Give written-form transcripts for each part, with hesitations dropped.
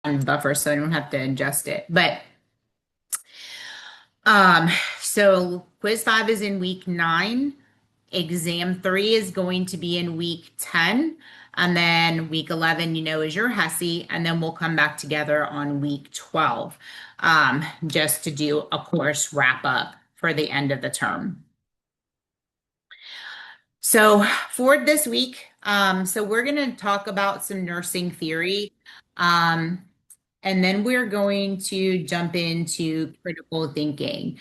buffer so I don't have to adjust it. But um, so quiz 5 is in week 9. Exam 3 is going to be in week 10. And then week 11, is your HESI. And then we'll come back together on week 12, just to do a course wrap up for the end of the term. So for this week, so we're going to talk about some nursing theory. Um, and then we're going to jump into critical thinking.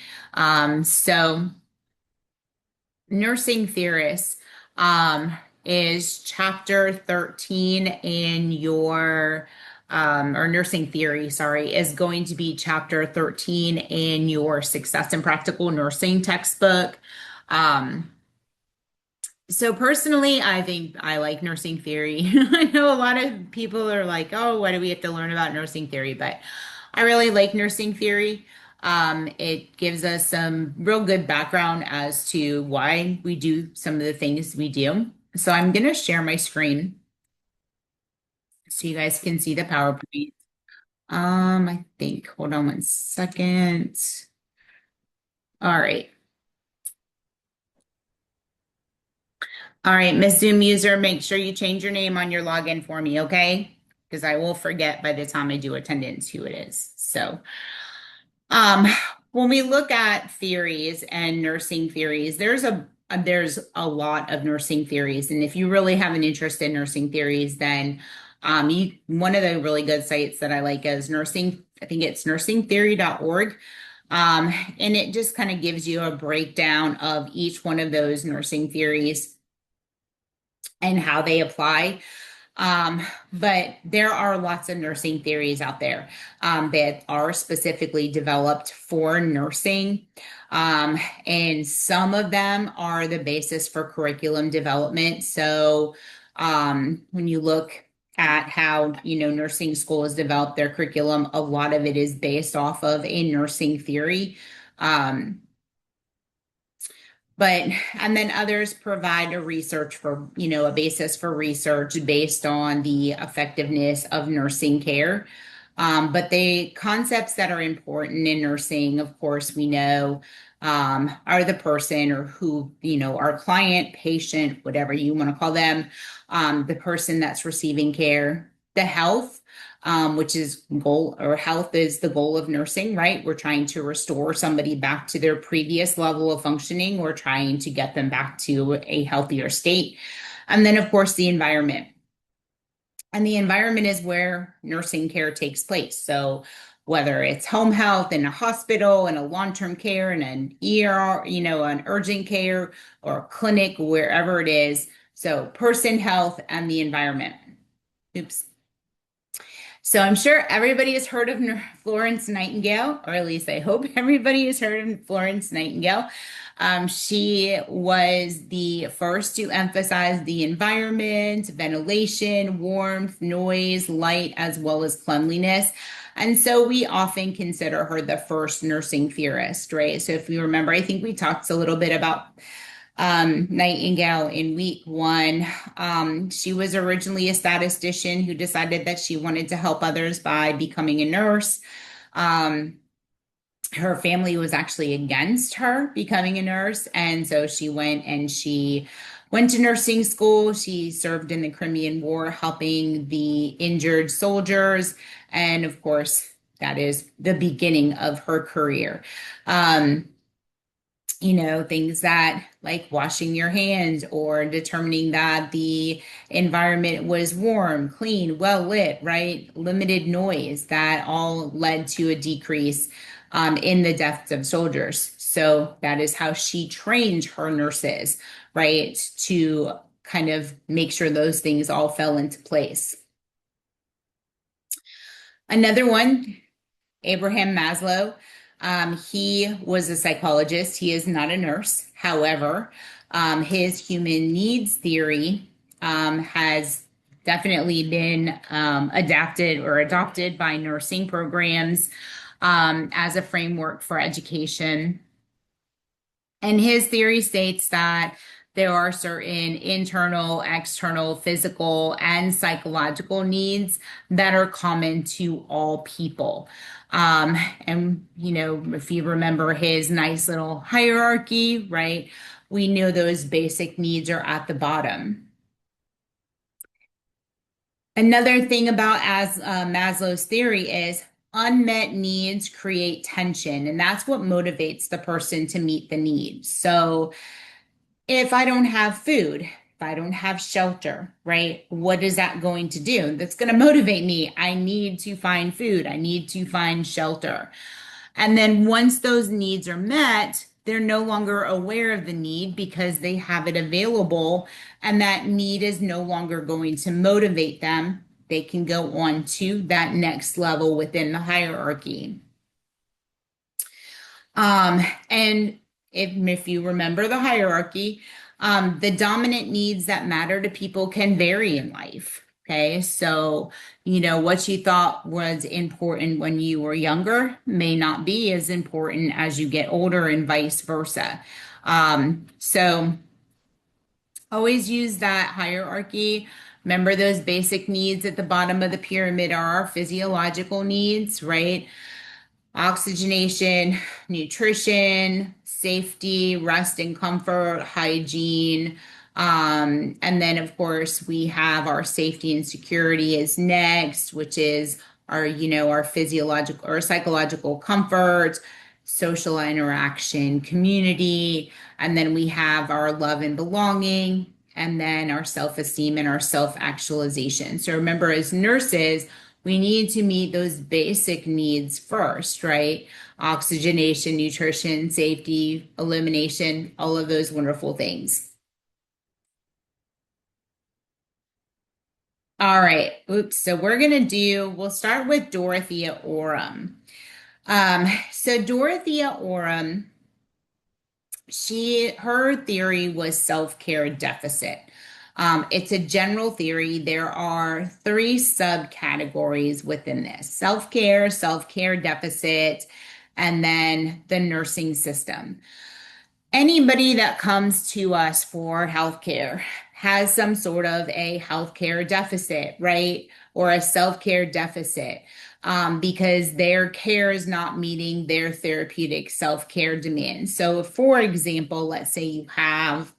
So nursing theorists is chapter 13 in your or nursing theory, sorry, is going to be chapter 13 in your Success in Practical Nursing textbook. So personally, I think I like nursing theory. I know a lot of people are like, oh, why do we have to learn about nursing theory? But I really like nursing theory. It gives us some real good background as to why we do some of the things we do. So I'm going to share my screen so you guys can see the PowerPoint. I think, hold on one second. All right. All right, Miss Zoom user, make sure you change your name on your login for me, okay? Because I will forget by the time I do attendance who it is. So, um, when we look at theories and nursing theories, there's a lot of nursing theories, and if you really have an interest in nursing theories, then one of the really good sites that I like is nursing. I think it's nursingtheory.org. And it just kind of gives you a breakdown of each one of those nursing theories and how they apply. But there are lots of nursing theories out there that are specifically developed for nursing. And some of them are the basis for curriculum development. So when you look at how, nursing schools develop their curriculum, a lot of it is based off of a nursing theory. Um, but and then others provide a research for a basis for research based on the effectiveness of nursing care. But the concepts that are important in nursing, of course, we know are the person, or who, our client, patient, whatever you want to call them, the person that's receiving care, the health, which is goal, or health is the goal of nursing, right? We're trying to restore somebody back to their previous level of functioning. We're trying to get them back to a healthier state. And then, of course, the environment. And the environment is where nursing care takes place. So whether it's home health in a hospital and a long-term care and an ER, an urgent care or a clinic, wherever it is. So person, health, and the environment. Oops. So I'm sure everybody has heard of Florence Nightingale, or at least I hope everybody has heard of Florence Nightingale. She was the first to emphasize the environment, ventilation, warmth, noise, light, as well as cleanliness. And so we often consider her the first nursing theorist, right? So if you remember, I think we talked a little bit about Nightingale in week 1. She was originally a statistician who decided that she wanted to help others by becoming a nurse. Her family was actually against her becoming a nurse, and so she went to nursing school. She served in the Crimean War, helping the injured soldiers, and of course, that is the beginning of her career. Things that like washing your hands or determining that the environment was warm, clean, well lit, right? Limited noise, that all led to a decrease in the deaths of soldiers. So that is how she trained her nurses, right? To kind of make sure those things all fell into place. Another one, Abraham Maslow. He was a psychologist. He is not a nurse. However, his human needs theory has definitely been adapted or adopted by nursing programs as a framework for education. And his theory states that there are certain internal, external, physical, and psychological needs that are common to all people. Um, and, if you remember his nice little hierarchy, right, we know those basic needs are at the bottom. Another thing about as Maslow's theory is unmet needs create tension, and that's what motivates the person to meet the needs. So if I don't have food, if I don't have shelter, right, what is that going to do? That's going to motivate me. I need to find food. I need to find shelter. And then once those needs are met, they're no longer aware of the need because they have it available, and that need is no longer going to motivate them. They can go on to that next level within the hierarchy. Um, and if you remember the hierarchy, the dominant needs that matter to people can vary in life. Okay, so what you thought was important when you were younger may not be as important as you get older, and vice versa. So always use that hierarchy. Remember, those basic needs at the bottom of the pyramid are our physiological needs, right? Oxygenation, nutrition, safety, rest and comfort, hygiene. And then, of course, we have our safety and security is next, which is our physiological or psychological comfort, social interaction, community. And then we have our love and belonging, and then our self-esteem and our self-actualization. So remember, as nurses, we need to meet those basic needs first, right? Oxygenation, nutrition, safety, elimination, all of those wonderful things. All right. Oops. So we'll start with Dorothea Orem. So Dorothea Orem, her theory was self-care deficit. It's a general theory. There are three subcategories within this: self-care, self-care deficit, and then the nursing system. Anybody that comes to us for healthcare has some sort of a healthcare deficit, right? Or a self-care deficit, because their care is not meeting their therapeutic self-care demands. So, for example, let's say you have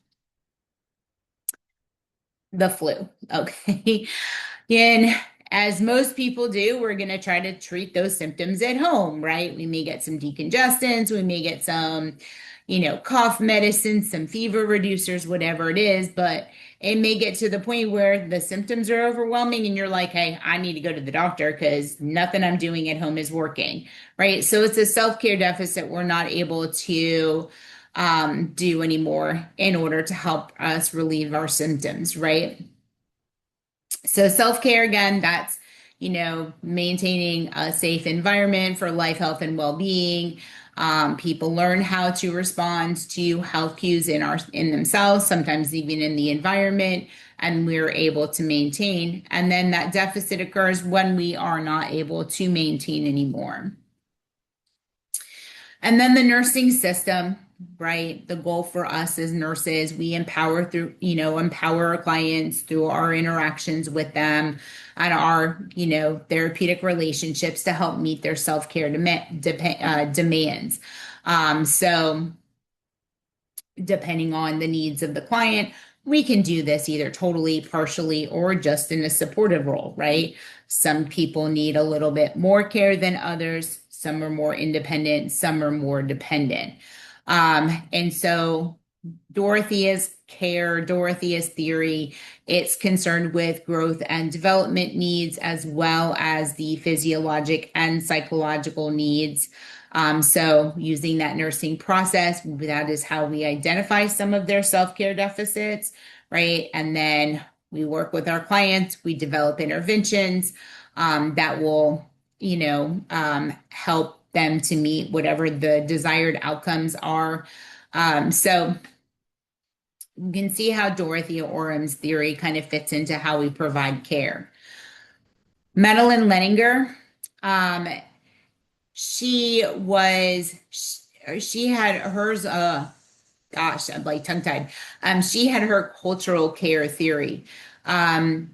the flu. Okay. And as most people do, we're going to try to treat those symptoms at home, right? We may get some decongestants, we may get some, cough medicine, some fever reducers, whatever it is, but it may get to the point where the symptoms are overwhelming and you're like, hey, I need to go to the doctor because nothing I'm doing at home is working, right? So it's a self-care deficit we're not able to do anymore in order to help us relieve our symptoms, right? So self-care, again, that's, maintaining a safe environment for life, health, and well-being. People learn how to respond to health cues in themselves, sometimes even in the environment, and we're able to maintain. And then that deficit occurs when we are not able to maintain anymore. And then the nursing system, right? The goal for us as nurses, we empower our clients through our interactions with them and our, therapeutic relationships to help meet their self-care demands. So depending on the needs of the client, we can do this either totally, partially, or just in a supportive role, right? Some people need a little bit more care than others. Some are more independent, some are more dependent. And so Dorothea's theory, it's concerned with growth and development needs as well as the physiologic and psychological needs. So using that nursing process, that is how we identify some of their self-care deficits, right? And then we work with our clients, we develop interventions that will, help them to meet whatever the desired outcomes are. So you can see how Dorothea Orem's theory kind of fits into how we provide care. Madeline Leninger, um, she had hers. gosh, I'm like tongue tied. She had her cultural care theory.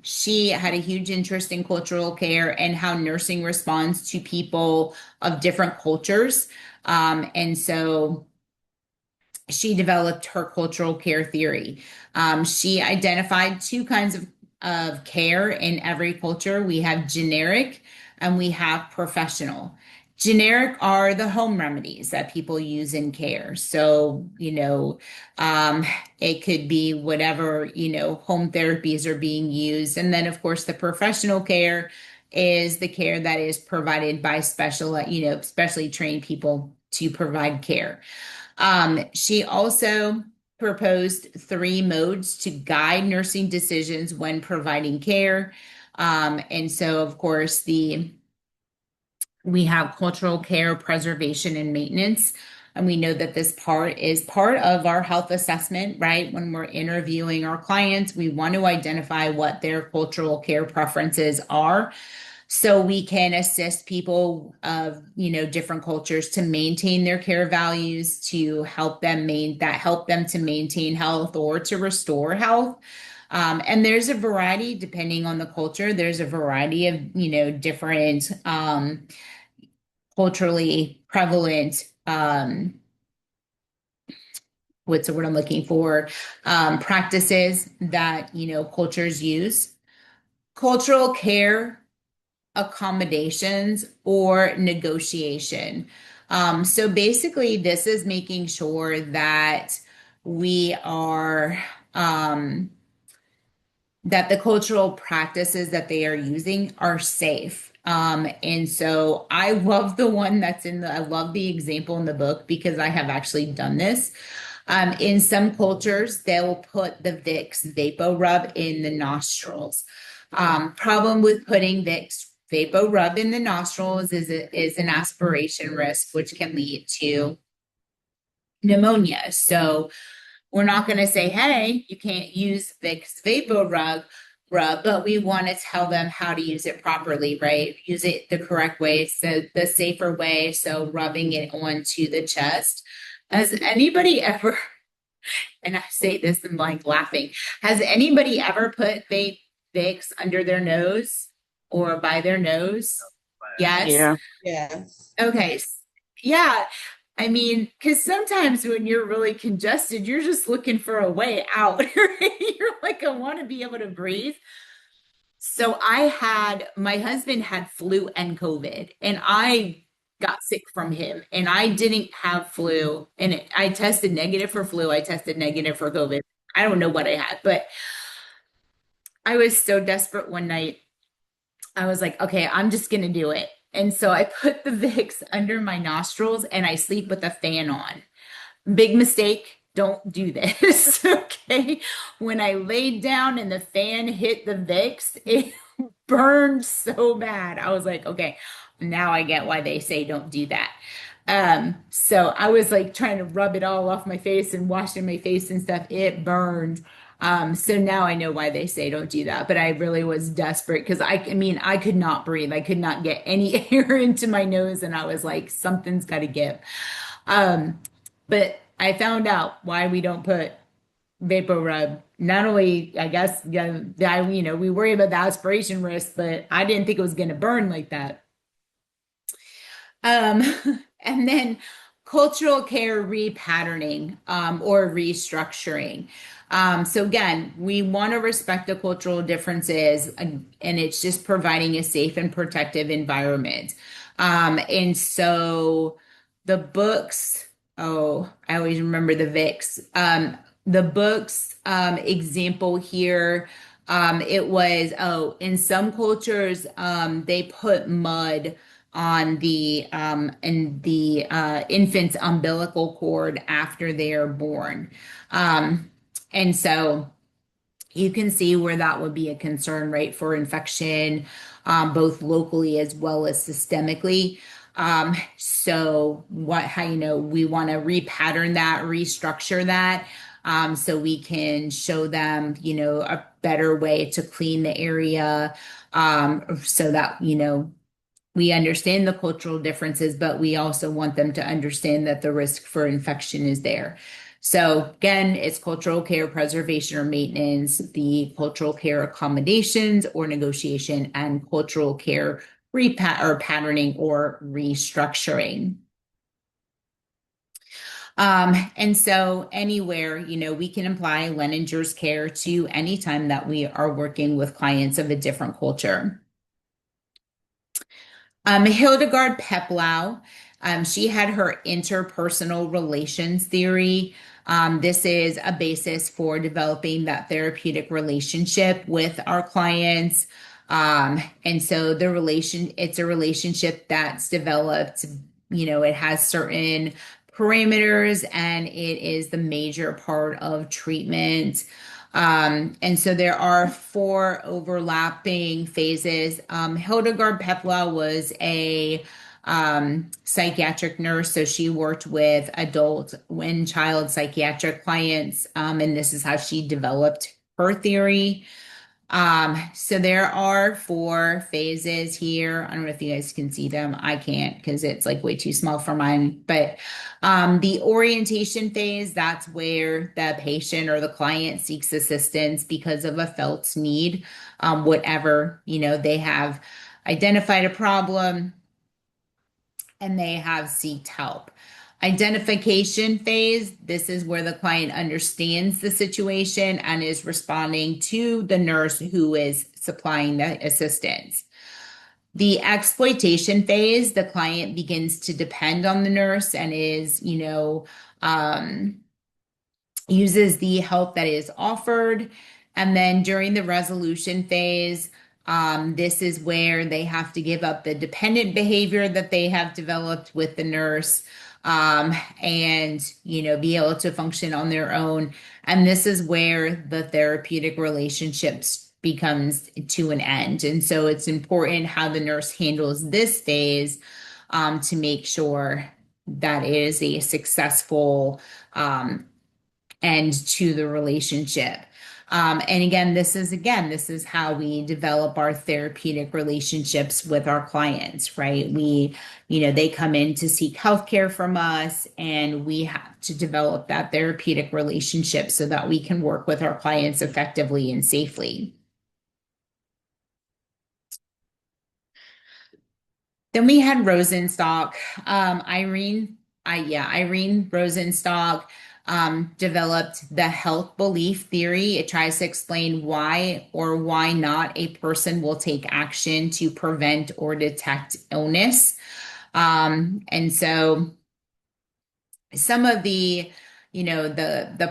She had a huge interest in cultural care and how nursing responds to people of different cultures. And so she developed her cultural care theory. She identified two kinds of care in every culture. We have generic and we have professional. Generic are the home remedies that people use in care. So, it could be whatever, home therapies are being used. And then, of course, the professional care is the care that is provided by specially trained people to provide care. She also proposed three modes to guide nursing decisions when providing care. And so, of course, we have cultural care, preservation, and maintenance. And we know that this part is part of our health assessment, right? When we're interviewing our clients, we want to identify what their cultural care preferences are so we can assist people of different cultures to maintain their care values, to help them to maintain health or to restore health. And there's a variety depending on the culture. There's a variety of different culturally prevalent what's the word I'm looking for, practices that cultures use. Cultural care, accommodations, or negotiation. So basically, this is making sure that we are that the cultural practices that they are using are safe. And so I love I love the example in the book because I have actually done this. In some cultures, they'll put the Vicks Vapo Rub in the nostrils. Problem with putting Vicks Vapo Rub in the nostrils is an aspiration risk, which can lead to pneumonia. So we're not going to say, hey, you can't use Vicks Rub, but we want to tell them how to use it properly, right? Use it the correct way, so the safer way. So rubbing it onto the chest. Has anybody ever, and I say this and like laughing, has anybody ever put Vicks under their nose or by their nose? Yes. Yeah. Yes. Okay. Yeah. I mean, because sometimes when you're really congested, you're just looking for a way out. You're like, I want to be able to breathe. So my husband had flu and COVID, and I got sick from him, and I didn't have flu, and I tested negative for flu. I tested negative for COVID. I don't know what I had, but I was so desperate one night. I was like, okay, I'm just gonna do it. And so I put the Vicks under my nostrils and I sleep with a fan on. Big mistake. Don't do this. Okay. When I laid down and the fan hit the Vicks, it burned so bad. I was like, okay, now I get why they say don't do that. So I was like trying to rub it all off my face and washing my face and stuff. It burned. So now I know why they say don't do that. But I really was desperate because I mean, I could not breathe. I could not get any air into my nose. And I was like, something's got to give. But I found out why we don't put vapor rub. Not only, I guess, yeah, that, we worry about the aspiration risk, but I didn't think it was going to burn like that. Um, and then cultural care repatterning or restructuring. So again, we want to respect the cultural differences, and it's just providing a safe and protective environment. And so the books, oh, I always remember the Vicks. The books example here, it was, in some cultures, they put mud on the infant's umbilical cord after they are born. And so you can see where that would be a concern, right, for infection, both locally as well as systemically. So we want to repattern that, restructure that, so we can show them, a better way to clean the area, so that, we understand the cultural differences, but we also want them to understand that the risk for infection is there. So again, it's cultural care, preservation or maintenance, the cultural care accommodations or negotiation, and cultural care or patterning or restructuring. And so anywhere, we can apply Leninger's care to any time that we are working with clients of a different culture. Hildegard Peplau, she had her interpersonal relations theory. This is a basis for developing that therapeutic relationship with our clients. And so it's a relationship that's developed, it has certain parameters and it is the major part of treatment. And so there are four overlapping phases. Hildegard Peplau was a psychiatric nurse, so she worked with adult and child psychiatric clients, and this is how she developed her theory. So there are four phases here. I don't know if you guys can see them. I can't because it's like way too small for mine. But the orientation phase, that's where the patient or the client seeks assistance because of a felt need, whatever, they have identified a problem and they have sought help. Identification phase, this is where the client understands the situation and is responding to the nurse who is supplying the assistance. The exploitation phase, the client begins to depend on the nurse and is, uses the help that is offered. And then during the resolution phase, this is where they have to give up the dependent behavior that they have developed with the nurse, and, be able to function on their own. And this is where the therapeutic relationships becomes to an end. And so it's important how the nurse handles this phase, to make sure that it is a successful, end to the relationship. And again, this is how we develop our therapeutic relationships with our clients, right? They come in to seek healthcare from us, and we have to develop that therapeutic relationship so that we can work with our clients effectively and safely. Then we had Rosenstock. Irene Rosenstock developed the health belief theory. It tries to explain why or why not a person will take action to prevent or detect illness. And so some of the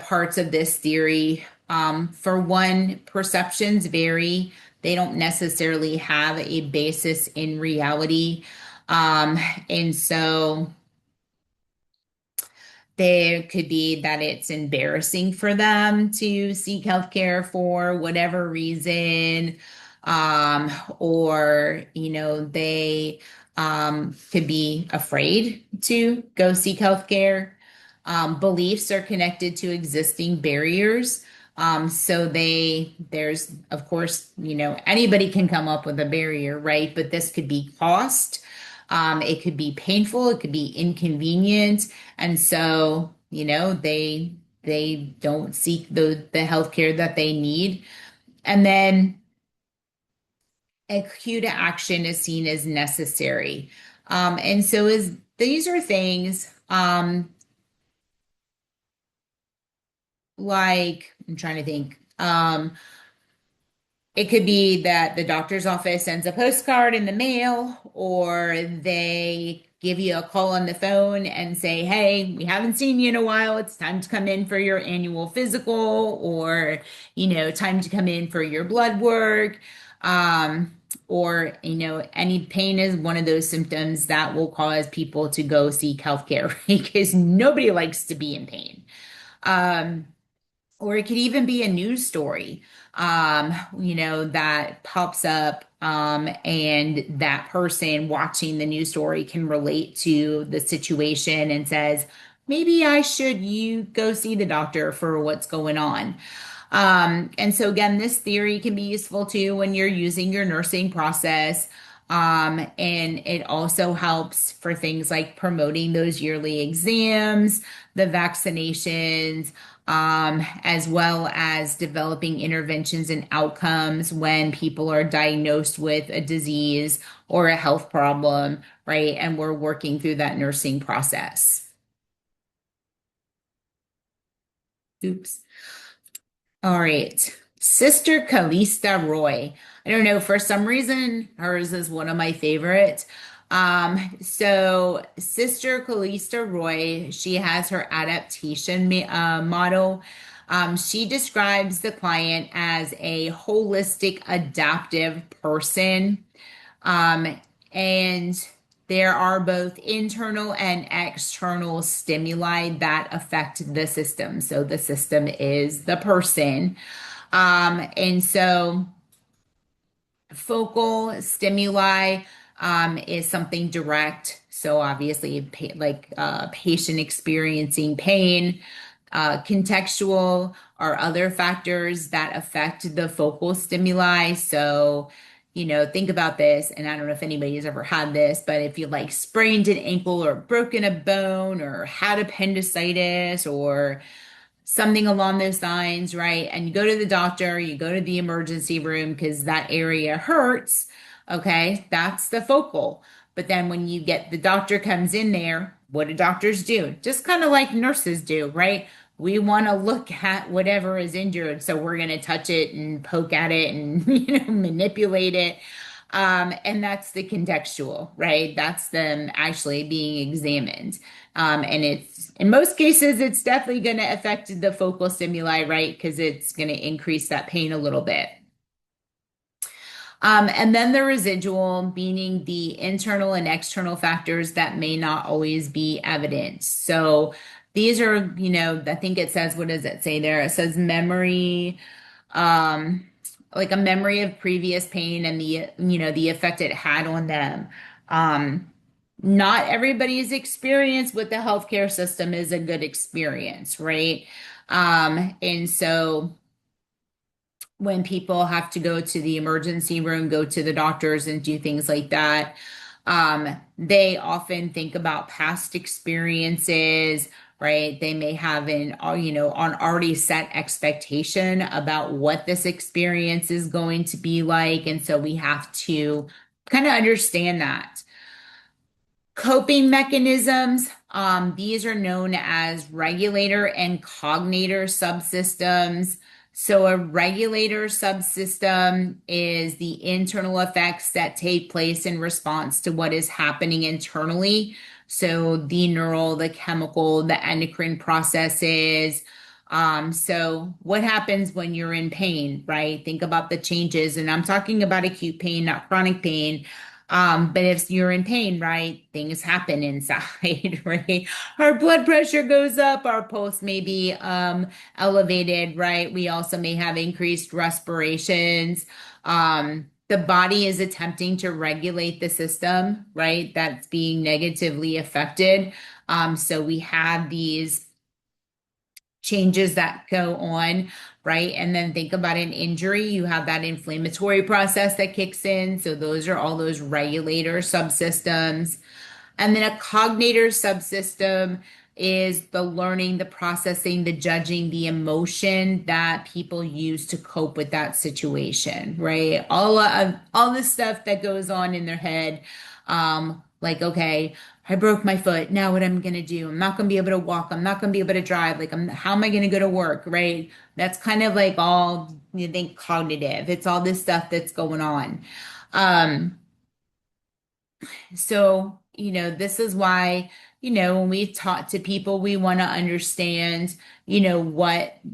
parts of this theory, for one, perceptions vary. They don't necessarily have a basis in reality. And so there could be that it's embarrassing for them to seek healthcare for whatever reason, or they could be afraid to go seek healthcare. Beliefs are connected to existing barriers. So there's, of course, anybody can come up with a barrier, right? But this could be cost. It could be painful. It could be inconvenient. And so, they don't seek the healthcare that they need. And then a cue to action is seen as necessary. And so these are things, like, I'm trying to think. It could be that the doctor's office sends a postcard in the mail, or they give you a call on the phone and say, hey, we haven't seen you in a while. It's time to come in for your annual physical, or, time to come in for your blood work. Or, any pain is one of those symptoms that will cause people to go seek healthcare, right? Because nobody likes to be in pain. Or it could even be a news story, that pops up, and that person watching the news story can relate to the situation and says, maybe you go see the doctor for what's going on. And so again, this theory can be useful too when you're using your nursing process. And it also helps for things like promoting those yearly exams, the vaccinations, as well as developing interventions and outcomes when people are diagnosed with a disease or a health problem, right? And we're working through that nursing process. Oops. All right. Sister Calista Roy. I don't know, for some reason, hers is one of my favorites. So Sister Calista Roy, she has her adaptation model. She describes the client as a holistic, adaptive person. Um, and there are both internal and external stimuli that affect the system. So the system is the person. And so focal stimuli is something direct. So obviously, like patient experiencing pain, contextual are other factors that affect the focal stimuli. So, think about this, and I don't know if anybody's ever had this, but if you like sprained an ankle or broken a bone or had appendicitis or something along those lines, right? And you go to the doctor, you go to the emergency room because that area hurts. Okay, that's the focal. But then when you get the doctor comes in there, what do doctors do? Just kind of like nurses do, right? We want to look at whatever is injured, so we're going to touch it and poke at it and manipulate it. And that's the contextual, right? That's them actually being examined. And it's in most cases, it's definitely going to affect the focal stimuli, right? Because it's going to increase that pain a little bit. And then the residual, meaning the internal and external factors that may not always be evident. So these are, I think it says, what does it say there? It says memory, um, like a memory of previous pain and the effect it had on them. Um, Not everybody's experience with the healthcare system is a good experience, right? And so when people have to go to the emergency room, go to the doctors and do things like that, they often think about past experiences, right? They may have an already set expectation about what this experience is going to be like. And so we have to kind of understand that. Coping mechanisms, these are known as regulator and cognator subsystems. So, a regulator subsystem is the internal effects that take place in response to what is happening internally. So, the neural, the chemical, the endocrine processes. So, what happens when you're in pain, right? Think about the changes, and I'm talking about acute pain, not chronic pain. But if you're in pain, right, things happen inside, right? Our blood pressure goes up, our pulse may be elevated, right? We also may have increased respirations. The body is attempting to regulate the system, right? That's being negatively affected. So we have these changes that go on, right? And then think about an injury. You have that inflammatory process that kicks in. So those are all those regulator subsystems. And then a cognator subsystem is the learning, the processing, the judging, the emotion that people use to cope with that situation, right? All the stuff that goes on in their head. Like, okay, I broke my foot. Now what I'm gonna do? I'm not gonna be able to walk. I'm not gonna be able to drive. Like, how am I gonna go to work, right? That's kind of like all you think cognitive. It's all this stuff that's going on. Um, so, this is why, when we talk to people, we want to understand,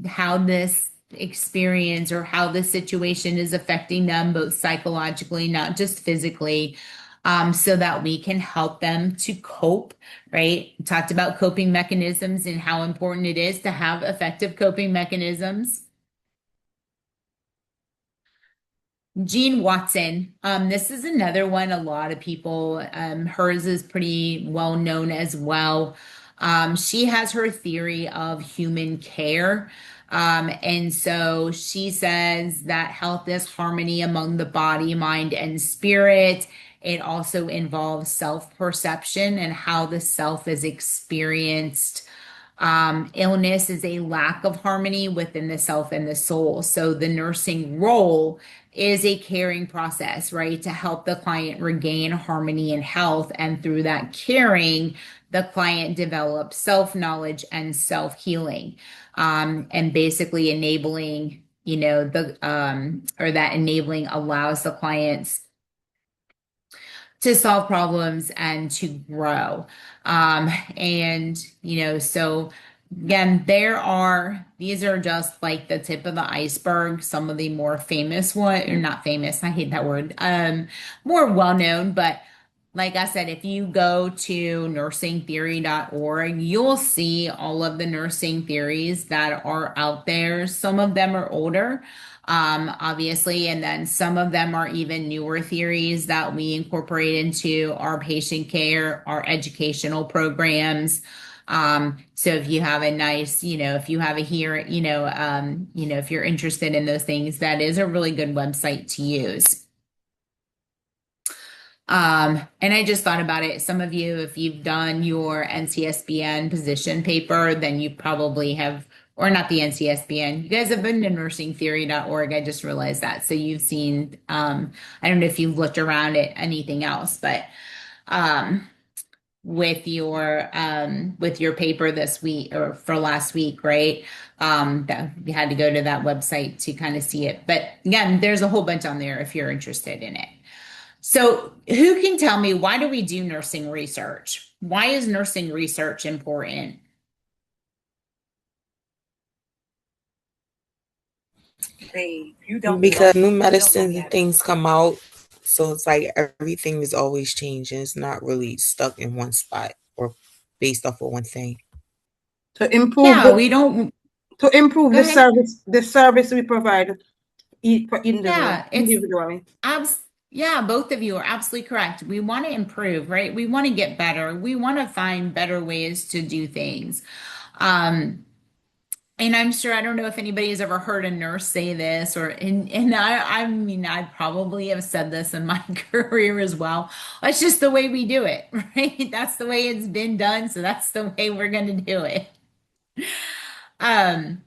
how this experience or how this situation is affecting them, both psychologically, not just physically, so that we can help them to cope, right? We talked about coping mechanisms and how important it is to have effective coping mechanisms. Jean Watson. This is another one a lot of people, hers is pretty well known as well. She has her theory of human care. And so she says that health is harmony among the body, mind, and spirit. It also involves self-perception and how the self is experienced. Illness is a lack of harmony within the self and the soul. So the nursing role is a caring process, right? To help the client regain harmony and health. And through that caring, the client develops self-knowledge and self-healing, and basically enabling, or that enabling allows the clients to solve problems and to grow. So again, these are just like the tip of the iceberg. Some of the more famous one, or not famous, I hate that word, more well known, but like I said, if you go to nursingtheory.org, you'll see all of the nursing theories that are out there. Some of them are older, obviously, and then some of them are even newer theories that we incorporate into our patient care, our educational programs. So if you have a nice, if you have a here, if you're interested in those things, that is a really good website to use. And I just thought about it. Some of you, if you've done your NCSBN position paper, then you probably have, or not the NCSBN, you guys have been to nursingtheory.org. I just realized that. So you've seen, I don't know if you've looked around at anything else, but um, with your paper this week or for last week, right? That you had to go to that website to kind of see it. But again, there's a whole bunch on there if you're interested in it. So, who can tell me, why do we do nursing research? Why is nursing research important? Because new medicines and things come out, so it's like everything is always changing. It's not really stuck in one spot or based off of one thing. To improve Yeah, the we don't to improve go ahead. the service we provide for Yeah, individually. abs yeah, both of you are absolutely correct. We want to improve, right? We want to get better. We want to find better ways to do things. Um, And I'm sure, I don't know if anybody has ever heard a nurse say this, and I mean, I probably have said this in my career as well. It's just the way we do it, right? That's the way it's been done, so that's the way we're going to do it. Um,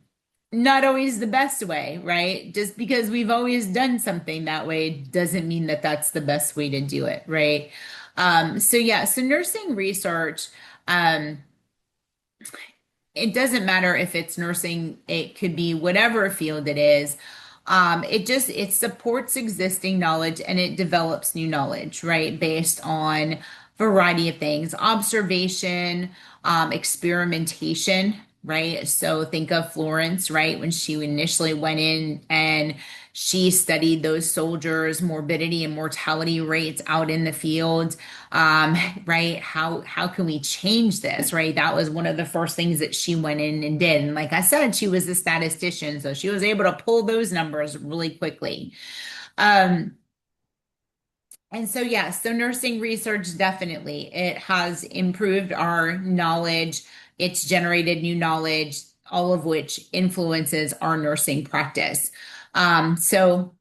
Not always the best way, right? Just because we've always done something that way doesn't mean that that's the best way to do it, right? So nursing research, um, it doesn't matter if it's nursing, it could be whatever field it is. It supports existing knowledge and it develops new knowledge, right? Based on variety of things, observation, experimentation, right? So think of Florence, right? When she initially went in and she studied those soldiers' morbidity and mortality rates out in the field, right? How can we change this, right? That was one of the first things that she went in and did. And like I said, she was a statistician, so she was able to pull those numbers really quickly. Um, so nursing research definitely, it has improved our knowledge. It's generated new knowledge, all of which influences our nursing practice. So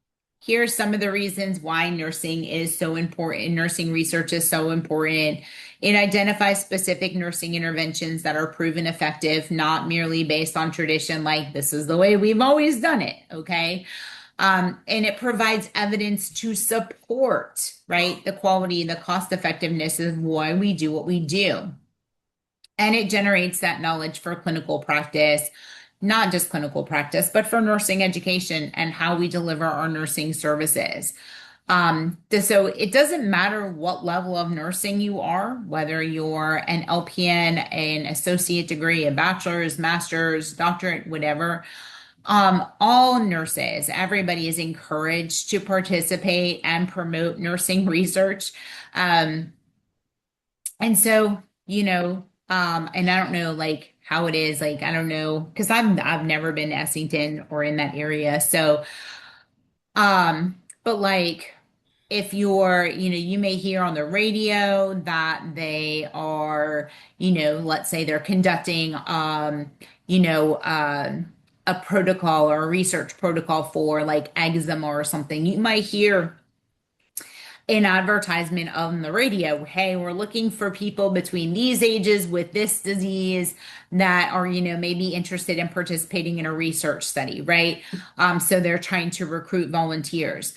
here's some of the reasons why nursing is so important. Nursing research is so important. It identifies specific nursing interventions that are proven effective, not merely based on tradition, like this is the way we've always done it. Okay. And it provides evidence to support, right, the quality, the cost effectiveness of why we do what we do. And it generates that knowledge for clinical practice, not just clinical practice, but for nursing education and how we deliver our nursing services. So it doesn't matter what level of nursing you are, whether you're an LPN, an associate degree, a bachelor's, master's, doctorate, whatever. All nurses, everybody is encouraged to participate and promote nursing research. Um, and so, and I don't know like how it is, like I don't know, because I've never been to Essington or in that area. So, but like if you may hear on the radio that they are, let's say they're conducting, you know, uh, a protocol or a research protocol for like eczema or something. You might hear an advertisement on the radio. Hey, we're looking for people between these ages with this disease that are, maybe interested in participating in a research study, right? So they're trying to recruit volunteers.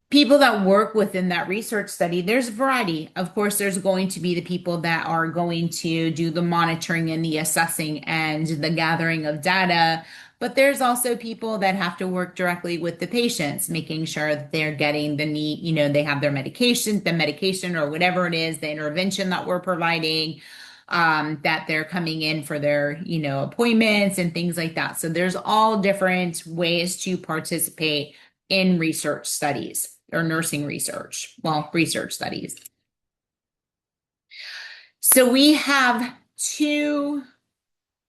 People that work within that research study, there's a variety. Of course, there's going to be the people that are going to do the monitoring and the assessing and the gathering of data. But there's also people that have to work directly with the patients, making sure that they're getting the need, they have their medication, the medication or whatever it is, the intervention that we're providing, that they're coming in for their, appointments and things like that. So there's all different ways to participate in research studies or nursing research, well, research studies. So we have two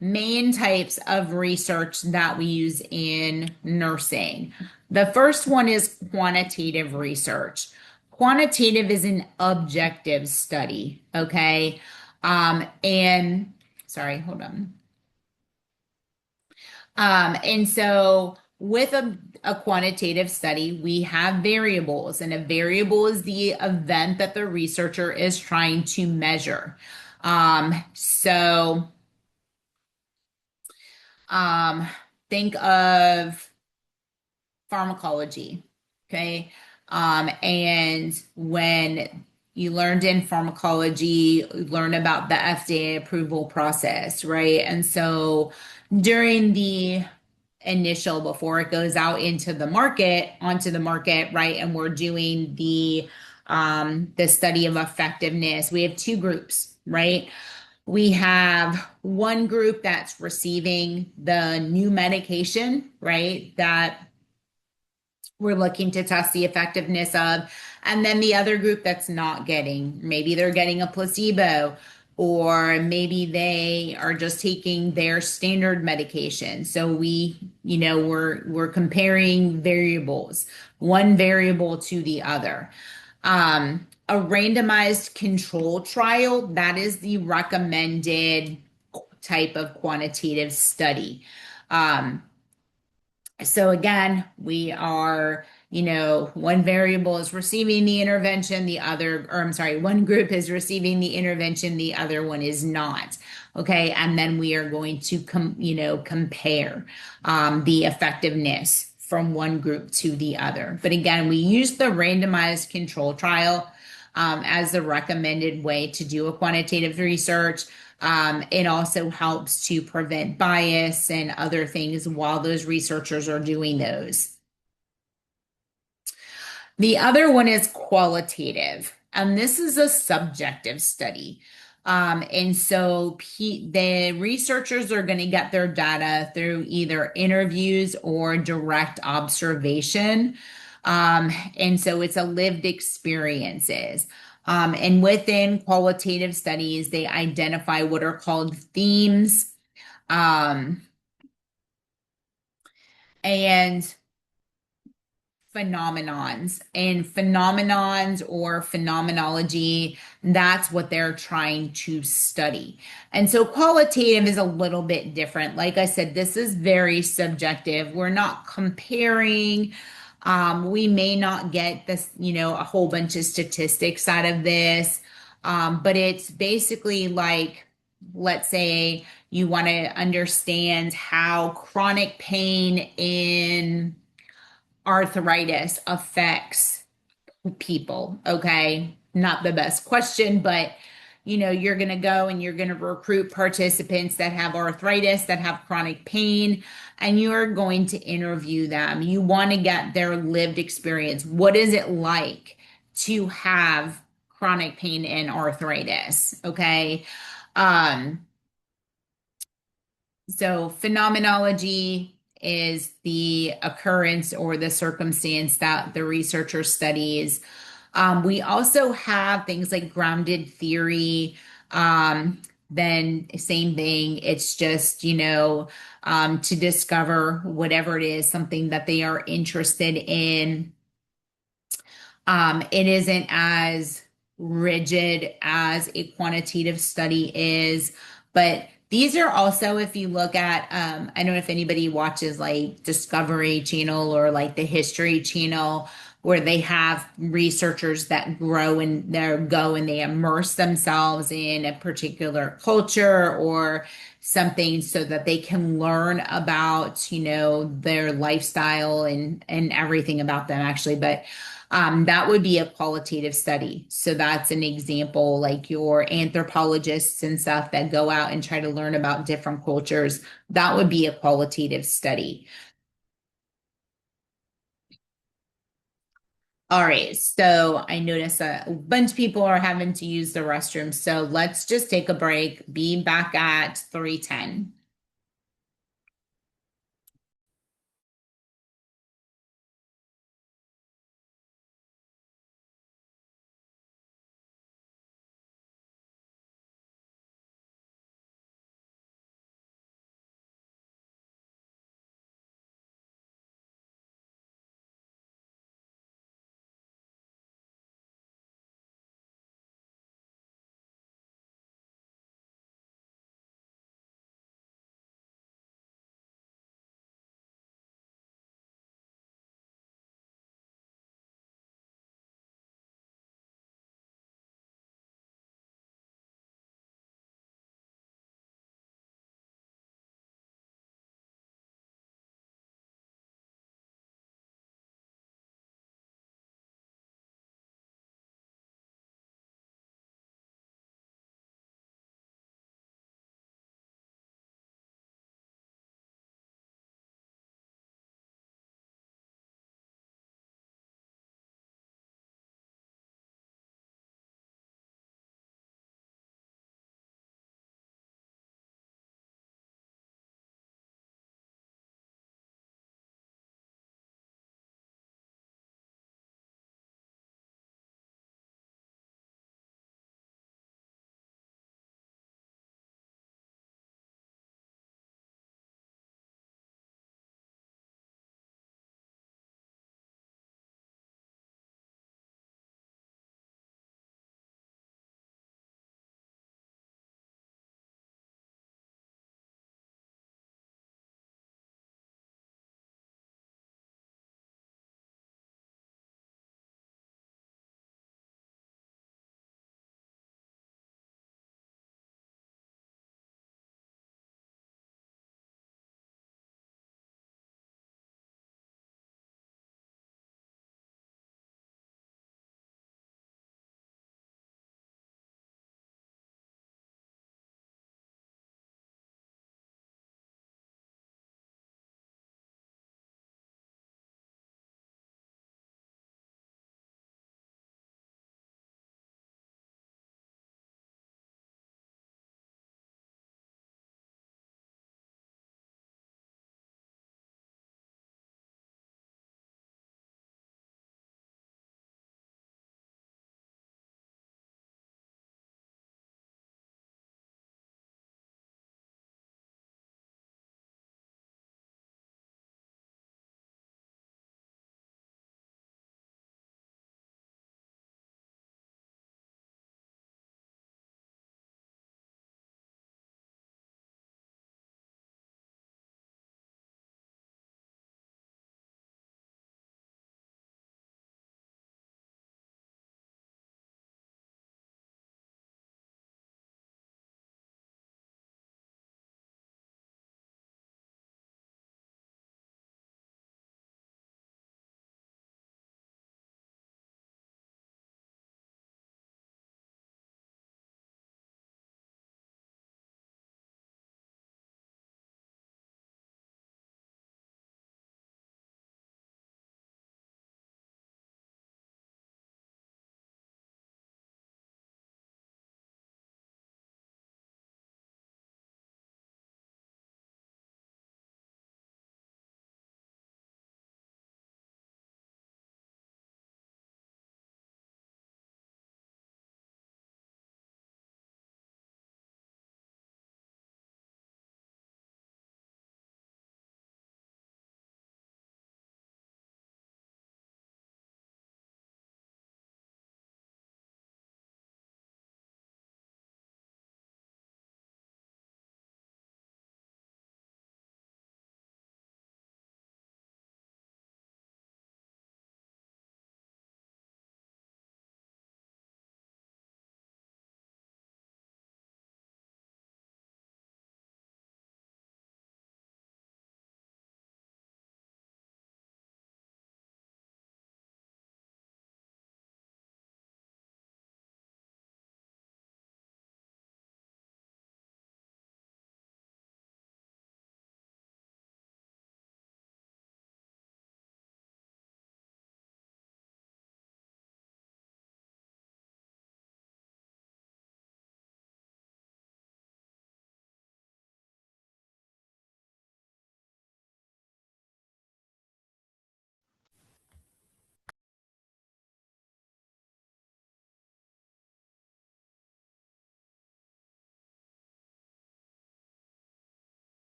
main types of research that we use in nursing. The first one is quantitative research. Quantitative is an objective study, okay? And sorry, hold on. And so with a quantitative study, we have variables, and a variable is the event that the researcher is trying to measure. So think of pharmacology, okay? And when you learned in pharmacology, you learn about the FDA approval process, right? And so during the initial, before it goes out onto the market, right? And we're doing the study of effectiveness. We have two groups, right? We have one group that's receiving the new medication, right? That we're looking to test the effectiveness of. And then the other group that's not getting, maybe they're getting a placebo, or maybe they are just taking their standard medication. So we're comparing variables, one variable to the other. A randomized control trial, that is the recommended type of quantitative study. So again, we are, one variable is receiving the intervention, one group is receiving the intervention, the other one is not. Okay. And then we are going to compare the effectiveness from one group to the other. But again, we use the randomized control trial as the recommended way to do a quantitative research. It also helps to prevent bias and other things while those researchers are doing those. The other one is qualitative, and this is a subjective study. And so the researchers are going to get their data through either interviews or direct observation. And so it's a lived experiences. And within qualitative studies, they identify what are called themes, and phenomenons or phenomenology. That's what they're trying to study. And so qualitative is a little bit different. Like I said, this is very subjective. We're not comparing. We may not get this, a whole bunch of statistics out of this. But it's basically like, let's say you want to understand how chronic pain in arthritis affects people. Okay. Not the best question, but you're going to go and you're going to recruit participants that have arthritis, that have chronic pain, and you're going to interview them. You want to get their lived experience. What is it like to have chronic pain and arthritis? Okay. So phenomenology is the occurrence or the circumstance that the researcher studies. We also have things like grounded theory. Then same thing. It's just, to discover whatever it is, something that they are interested in. It isn't as rigid as a quantitative study is, but these are also, if you look at, I don't know if anybody watches like Discovery Channel or like the History Channel, where they have researchers that go and they immerse themselves in a particular culture or something so that they can learn about, their lifestyle and everything about them actually. But that would be a qualitative study. So that's an example, like your anthropologists and stuff that go out and try to learn about different cultures. That would be a qualitative study. All right, so I notice a bunch of people are having to use the restroom. So let's just take a break. Be back at 3:10.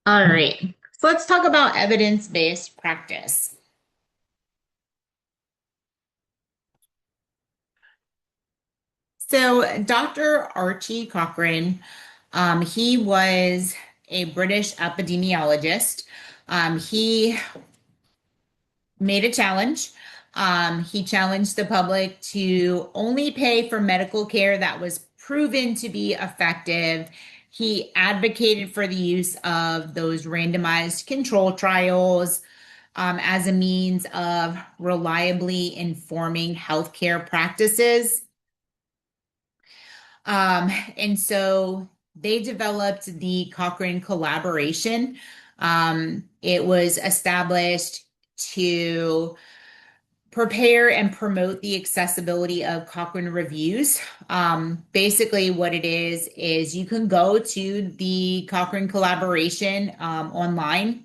All right. So let's talk about evidence-based practice. So Dr. Archie Cochrane, he was a British epidemiologist. He made a challenge. He challenged the public to only pay for medical care that was proven to be effective. He advocated for the use of those randomized control trials as a means of reliably informing healthcare practices. And so they developed the Cochrane collaboration. It was established to prepare and promote the accessibility of Cochrane reviews. Basically, what it is you can go to the Cochrane collaboration online,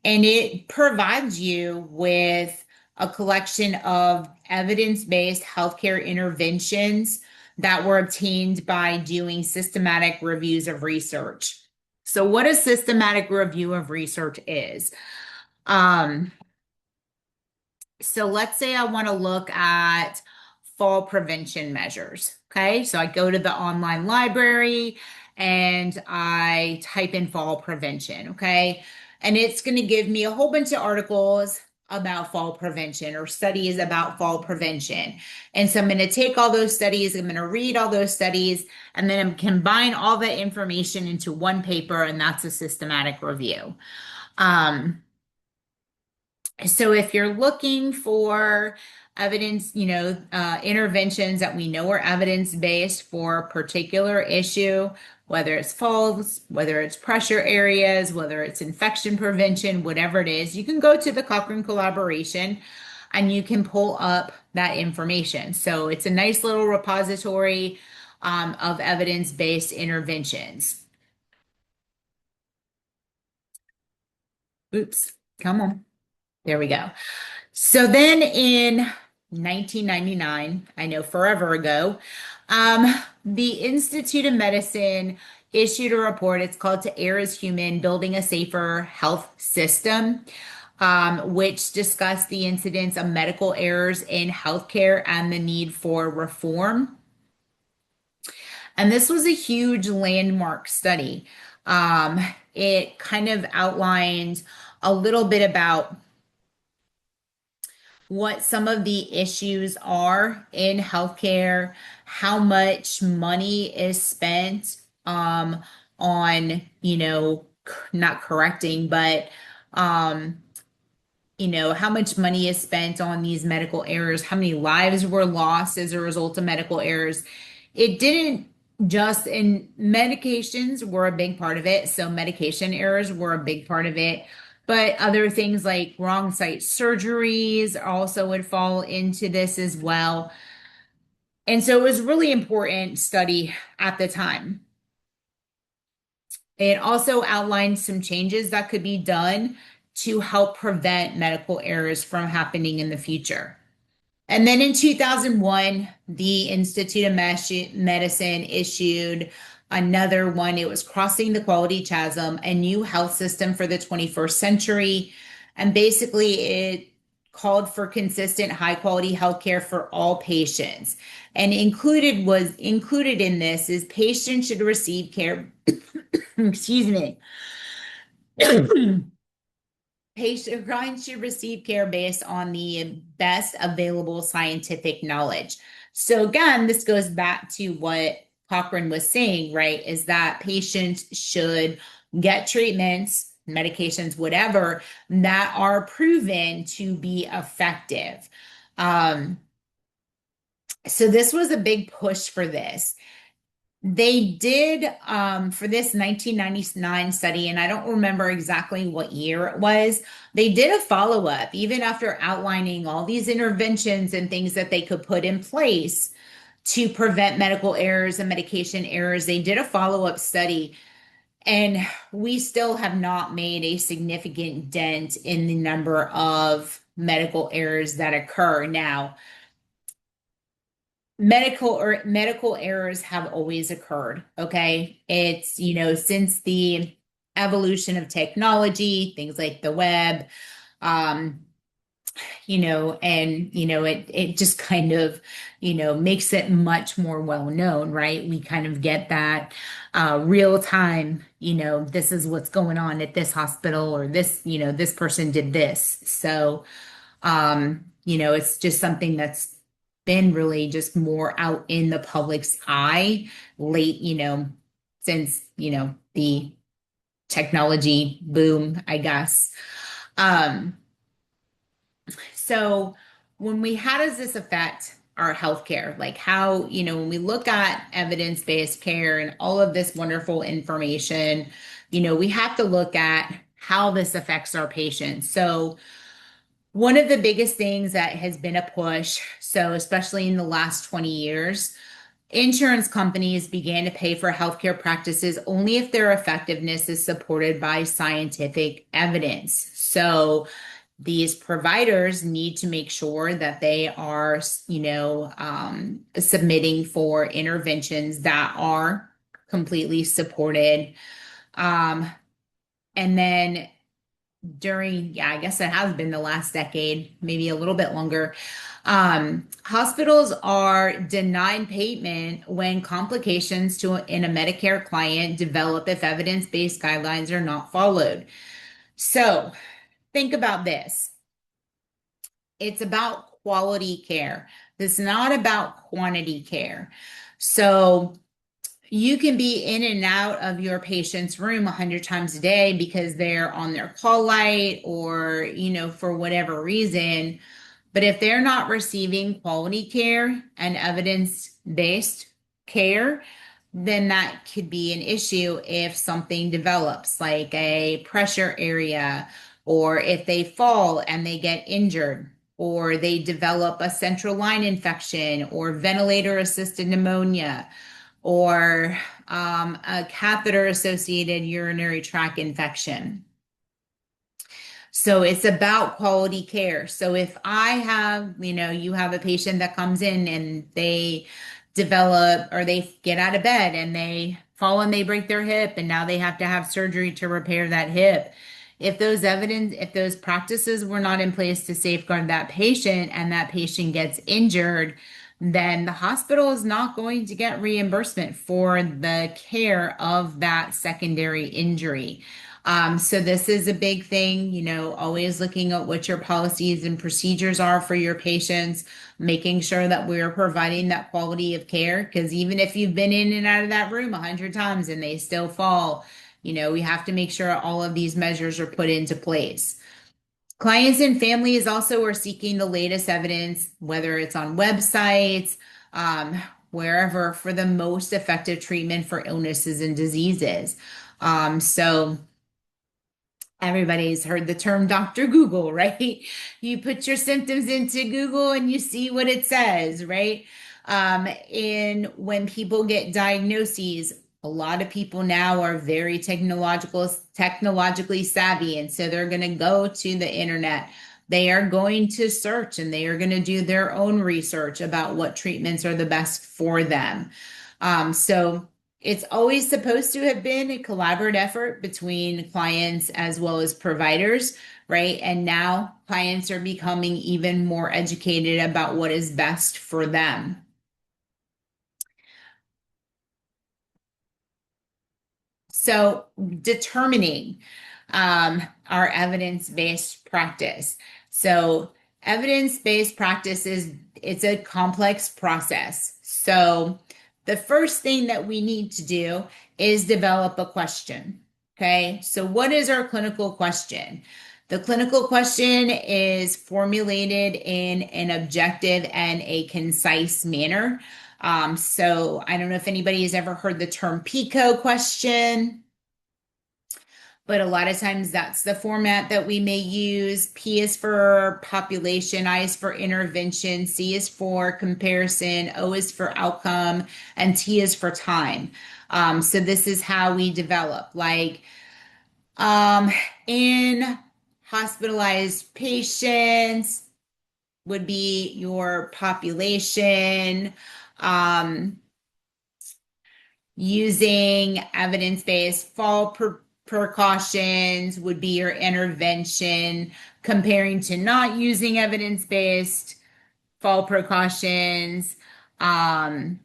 and it provides you with a collection of evidence-based healthcare interventions that were obtained by doing systematic reviews of research. So, what a systematic review of research is. Um, so let's say I want to look at fall prevention measures. Okay, so I go to the online library and I type in fall prevention. Okay, and it's going to give me a whole bunch of articles about fall prevention or studies about fall prevention. And so I'm going to take all those studies, I'm going to read all those studies, and then combine all that information into one paper, and that's a systematic review. So if you're looking for evidence, interventions that we know are evidence-based for a particular issue, whether it's falls, whether it's pressure areas, whether it's infection prevention, whatever it is, you can go to the Cochrane collaboration and you can pull up that information. So it's a nice little repository of evidence-based interventions. Oops, come on. There we go. So then in 1999, I know forever ago, the Institute of Medicine issued a report. It's called To Err is Human, Building a Safer Health System, which discussed the incidence of medical errors in healthcare and the need for reform. And this was a huge landmark study. It kind of outlined a little bit about what some of the issues are in healthcare, how much money is spent on, not correcting, but how much money is spent on these medical errors, how many lives were lost as a result of medical errors. It didn't just, and medications were a big part of it. So medication errors were a big part of it. But other things like wrong site surgeries also would fall into this as well. And so it was really important study at the time. It also outlined some changes that could be done to help prevent medical errors from happening in the future. And then in 2001, the Institute of Medicine issued another one. It was Crossing the Quality Chasm, a new health system for the 21st century. And basically, it called for consistent high quality healthcare for all patients. And included in this is patients should receive care, excuse me. Clients should receive care based on the best available scientific knowledge. So again, this goes back to what Cochrane was saying, right? Is that patients should get treatments, medications, whatever, that are proven to be effective. So this was a big push for this. They did for this 1999 study, and I don't remember exactly what year it was. They did a follow-up, even after outlining all these interventions and things that they could put in place to prevent medical errors and medication errors. They did a follow-up study, and we still have not made a significant dent in the number of medical errors that occur now. Medical errors have always occurred. Okay. It's, since the evolution of technology, things like the web, um, it just kind of, makes it much more well known, right? We kind of get that real time, this is what's going on at this hospital, or this, this person did this. So, it's just something that's been really just more out in the public's eye late, since, the technology boom, I guess. Um, so how does this affect our healthcare? Like how, when we look at evidence-based care and all of this wonderful information, we have to look at how this affects our patients. So one of the biggest things that has been a push, so especially in the last 20 years, insurance companies began to pay for healthcare practices only if their effectiveness is supported by scientific evidence. So these providers need to make sure that they are, submitting for interventions that are completely supported. And then I guess it has been the last decade, maybe a little bit longer. Hospitals are denied payment when complications in a Medicare client develop if evidence-based guidelines are not followed. So think about this. It's about quality care. It's not about quantity care. So you can be in and out of your patient's room 100 times a day because they're on their call light or, for whatever reason. But if they're not receiving quality care and evidence-based care, then that could be an issue if something develops, like a pressure area, or if they fall and they get injured, or they develop a central line infection, or ventilator-assisted pneumonia, or a catheter-associated urinary tract infection. So it's about quality care. So if I have, you have a patient that comes in and they develop or they get out of bed and they fall and they break their hip and now they have to have surgery to repair that hip. If those practices were not in place to safeguard that patient and that patient gets injured, then the hospital is not going to get reimbursement for the care of that secondary injury. So this is a big thing, always looking at what your policies and procedures are for your patients, making sure that we're providing that quality of care. Because even if you've been in and out of that room 100 times and they still fall, we have to make sure all of these measures are put into place. Clients and families also are seeking the latest evidence, whether it's on websites, wherever, for the most effective treatment for illnesses and diseases. So everybody's heard the term Dr. Google, right? You put your symptoms into Google and you see what it says, right? And when people get diagnoses, a lot of people now are very technologically savvy. And so they're going to go to the internet. They are going to search and they are going to do their own research about what treatments are the best for them. So it's always supposed to have been a collaborative effort between clients as well as providers, right? And now clients are becoming even more educated about what is best for them. So determining our evidence-based practice. So evidence-based practice it's a complex process. So the first thing that we need to do is develop a question. Okay, so what is our clinical question? The clinical question is formulated in an objective and a concise manner. So I don't know if anybody has ever heard the term PICO question, but a lot of times that's the format that we may use. P is for population, I is for intervention, C is for comparison, O is for outcome, and T is for time. So this is how we develop, like in hospitalized patients would be your population, using evidence-based fall precautions would be your intervention, comparing to not using evidence-based fall precautions. I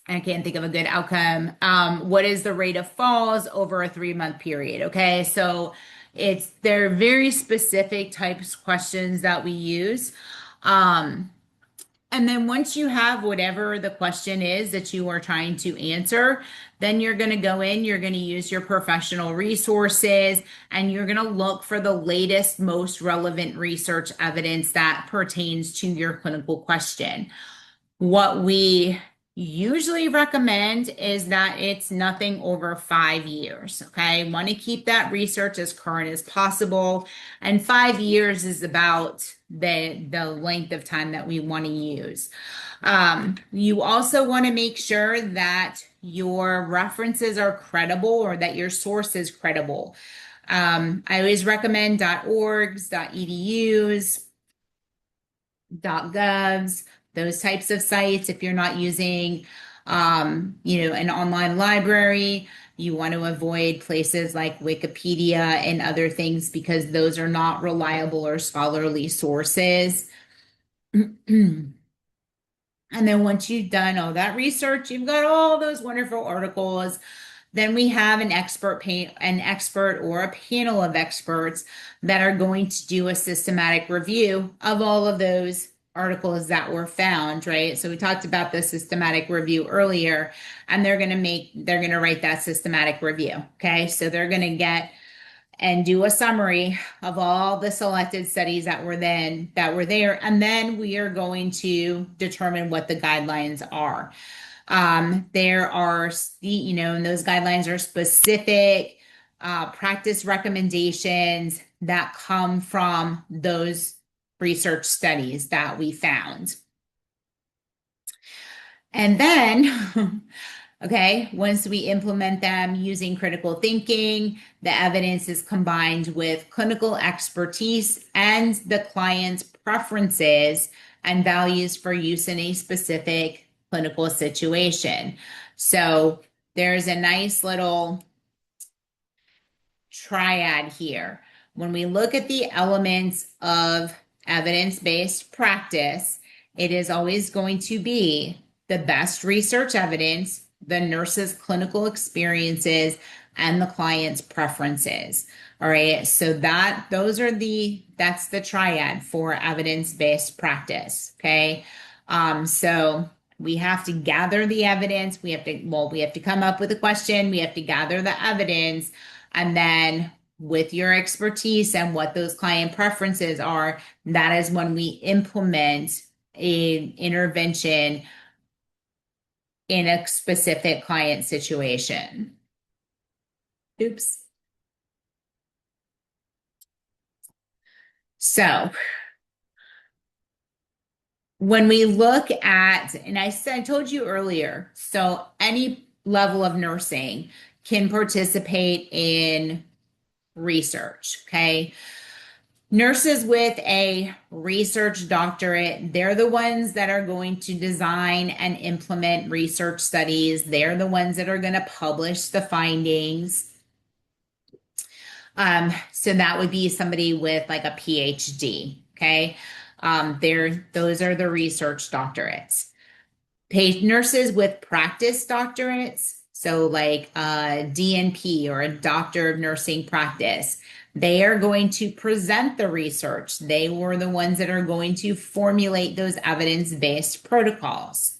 can't think of a good outcome. What is the rate of falls over a 3-month period? Okay, so they're very specific types of questions that we use. And then once you have whatever the question is that you are trying to answer, then you're going to go in, you're going to use your professional resources, and you're going to look for the latest, most relevant research evidence that pertains to your clinical question. What we usually recommend is that it's nothing over 5 years. Okay, want to keep that research as current as possible, and 5 years is about the length of time that we want to use. You also want to make sure that your references are credible, or that your source is credible. I always recommend .orgs, .edus, .govs, those types of sites. If you're not using, an online library, you want to avoid places like Wikipedia and other things, because those are not reliable or scholarly sources. And then once you've done all that research, you've got all those wonderful articles. Then we have an expert or a panel of experts that are going to do a systematic review of all of those articles that were found, right? So we talked about the systematic review earlier, and they're going to write that systematic review. Okay. So they're going to get and do a summary of all the selected studies that were there. And then we are going to determine what the guidelines are. There are, and those guidelines are specific practice recommendations that come from those research studies that we found. And then, okay, once we implement them using critical thinking, the evidence is combined with clinical expertise and the client's preferences and values for use in a specific clinical situation. So there's a nice little triad here. When we look at the elements of evidence-based practice, it is always going to be the best research evidence, the nurse's clinical experiences, and the client's preferences. All right, so that's the triad for evidence-based practice. Okay, so we have to gather the evidence. We have to come up with a question. We have to gather the evidence, and then with your expertise and what those client preferences are, that is when we implement an intervention in a specific client situation. Oops. So when we look at, and I told you earlier, so any level of nursing can participate in research, okay? Nurses with a research doctorate, they're the ones that are going to design and implement research studies. They're the ones that are going to publish the findings. So that would be somebody with like a PhD, okay? Those are the research doctorates. Nurses with practice doctorates, so like a DNP or a doctor of nursing practice, they are going to present the research. They were the ones that are going to formulate those evidence-based protocols.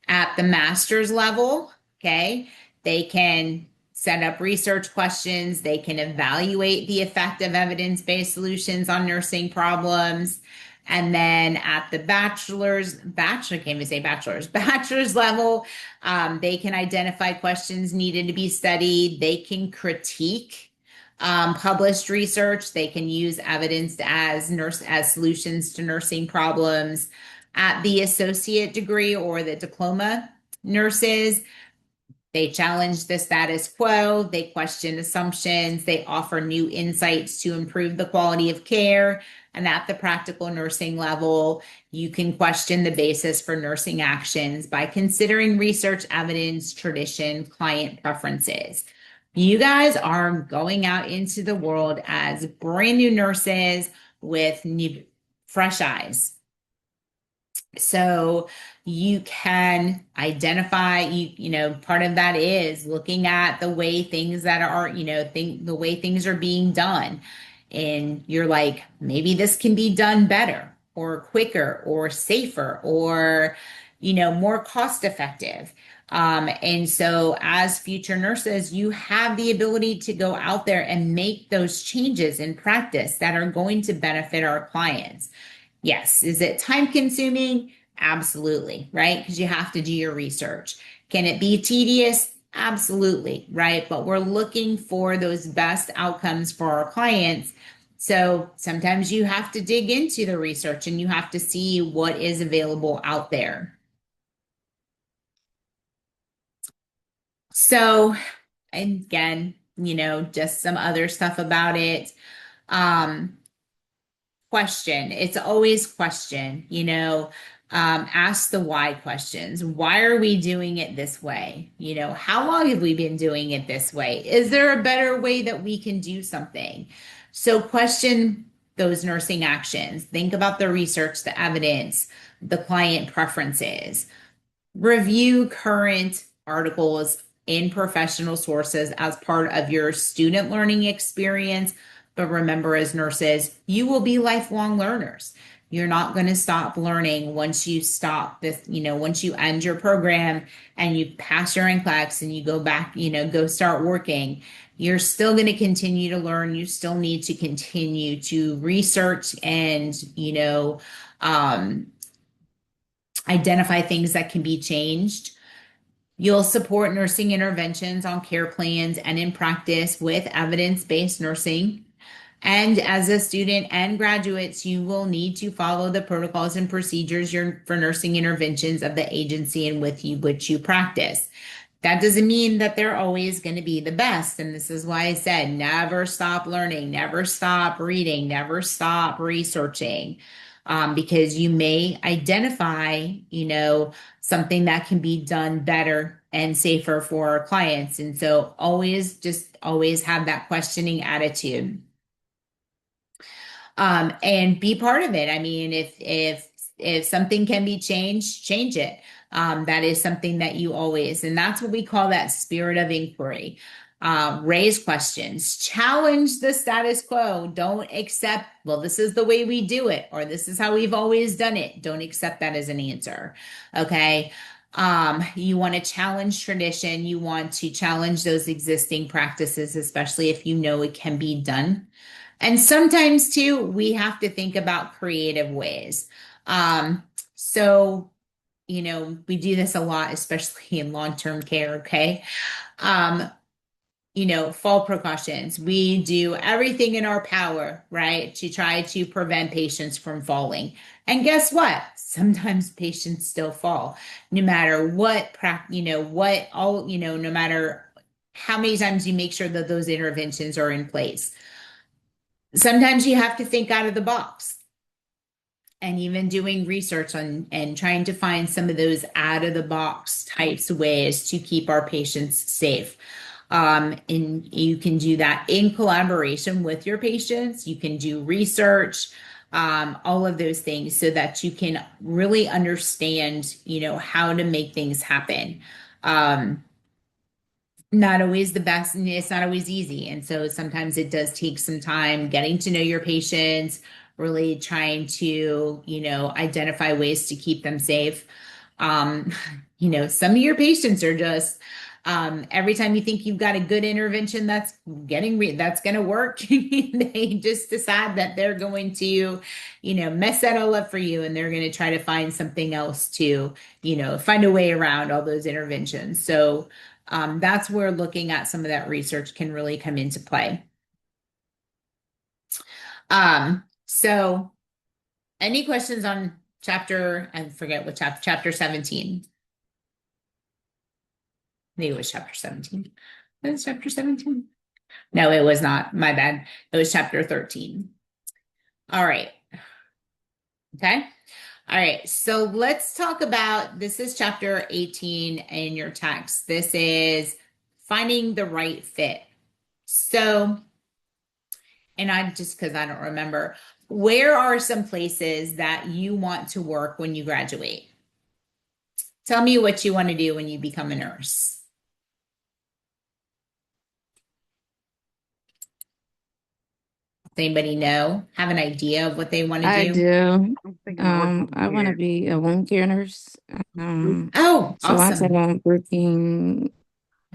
At the master's level, okay, they can set up research questions. They can evaluate the effect of evidence-based solutions on nursing problems. And then at the bachelor's level, they can identify questions needed to be studied. They can critique published research. They can use evidence as solutions to nursing problems. At the associate degree or the diploma nurses, they challenge the status quo, they question assumptions, they offer new insights to improve the quality of care. And at the practical nursing level, you can question the basis for nursing actions by considering research evidence, tradition, client preferences. You guys are going out into the world as brand new nurses with new, fresh eyes. So you can identify, part of that is looking at the way things that are, the way things are being done. And you're like, maybe this can be done better or quicker or safer or, more cost effective. And so as future nurses, you have the ability to go out there and make those changes in practice that are going to benefit our clients. Yes. Is it time consuming? Absolutely, right? Because you have to do your research. Can it be tedious? Absolutely, right? But we're looking for those best outcomes for our clients. So sometimes you have to dig into the research and you have to see what is available out there. So, again, just some other stuff about it. Question. It's always question, ask the why questions. Why are we doing it this way? How long have we been doing it this way? Is there a better way that we can do something? So question those nursing actions. Think about the research, the evidence, the client preferences. Review current articles in professional sources as part of your student learning experience. But remember, as nurses, you will be lifelong learners. You're not going to stop learning once you stop this, once you end your program and you pass your NCLEX and you go back, go start working. You're still going to continue to learn. You still need to continue to research and, identify things that can be changed. You'll support nursing interventions on care plans and in practice with evidence-based nursing. And as a student and graduates, you will need to follow the protocols and procedures for nursing interventions of the agency in which you practice. That doesn't mean that they're always going to be the best. And this is why I said, never stop learning, never stop reading, never stop researching. Because you may identify, something that can be done better and safer for our clients. And so always have that questioning attitude. And be part of it. I mean, if something can be changed, change it. That is something that you always, and that's what we call that spirit of inquiry. Raise questions, challenge the status quo. Don't accept, well, this is the way we do it, or this is how we've always done it. Don't accept that as an answer. Okay. You want to challenge tradition. You want to challenge those existing practices, especially if you know it can be done. And sometimes too, we have to think about creative ways. So, we do this a lot, especially in long-term care. Okay. Fall precautions. We do everything in our power, right, to try to prevent patients from falling. And guess what? Sometimes patients still fall, no matter no matter how many times you make sure that those interventions are in place. Sometimes you have to think out of the box. And even doing research on and trying to find some of those out of the box types of ways to keep our patients safe. And you can do that in collaboration with your patients. You can do research, all of those things so that you can really understand, how to make things happen. Not always the best, and it's not always easy. And so sometimes it does take some time getting to know your patients, really trying to, identify ways to keep them safe. Some of your patients are just, every time you think you've got a good intervention that's going to work, they just decide that they're going to, mess that all up for you. And they're going to try to find something else to, find a way around all those interventions. So, that's where looking at some of that research can really come into play. So any questions on I forget what chapter 17? Maybe it was chapter 17. It was chapter 17. No, it was not. My bad. It was chapter 13. All right. Okay. All right, so let's talk about, this is chapter 18 in your text. This is finding the right fit. So, and I just because I don't remember, where are some places that you want to work when you graduate? Tell me what you want to do when you become a nurse. Does anybody know? Have an idea of what they want to I do? do. I'm thinking of working I want to here. be a wound care nurse. Um, Oh, so I said awesome. I'm working.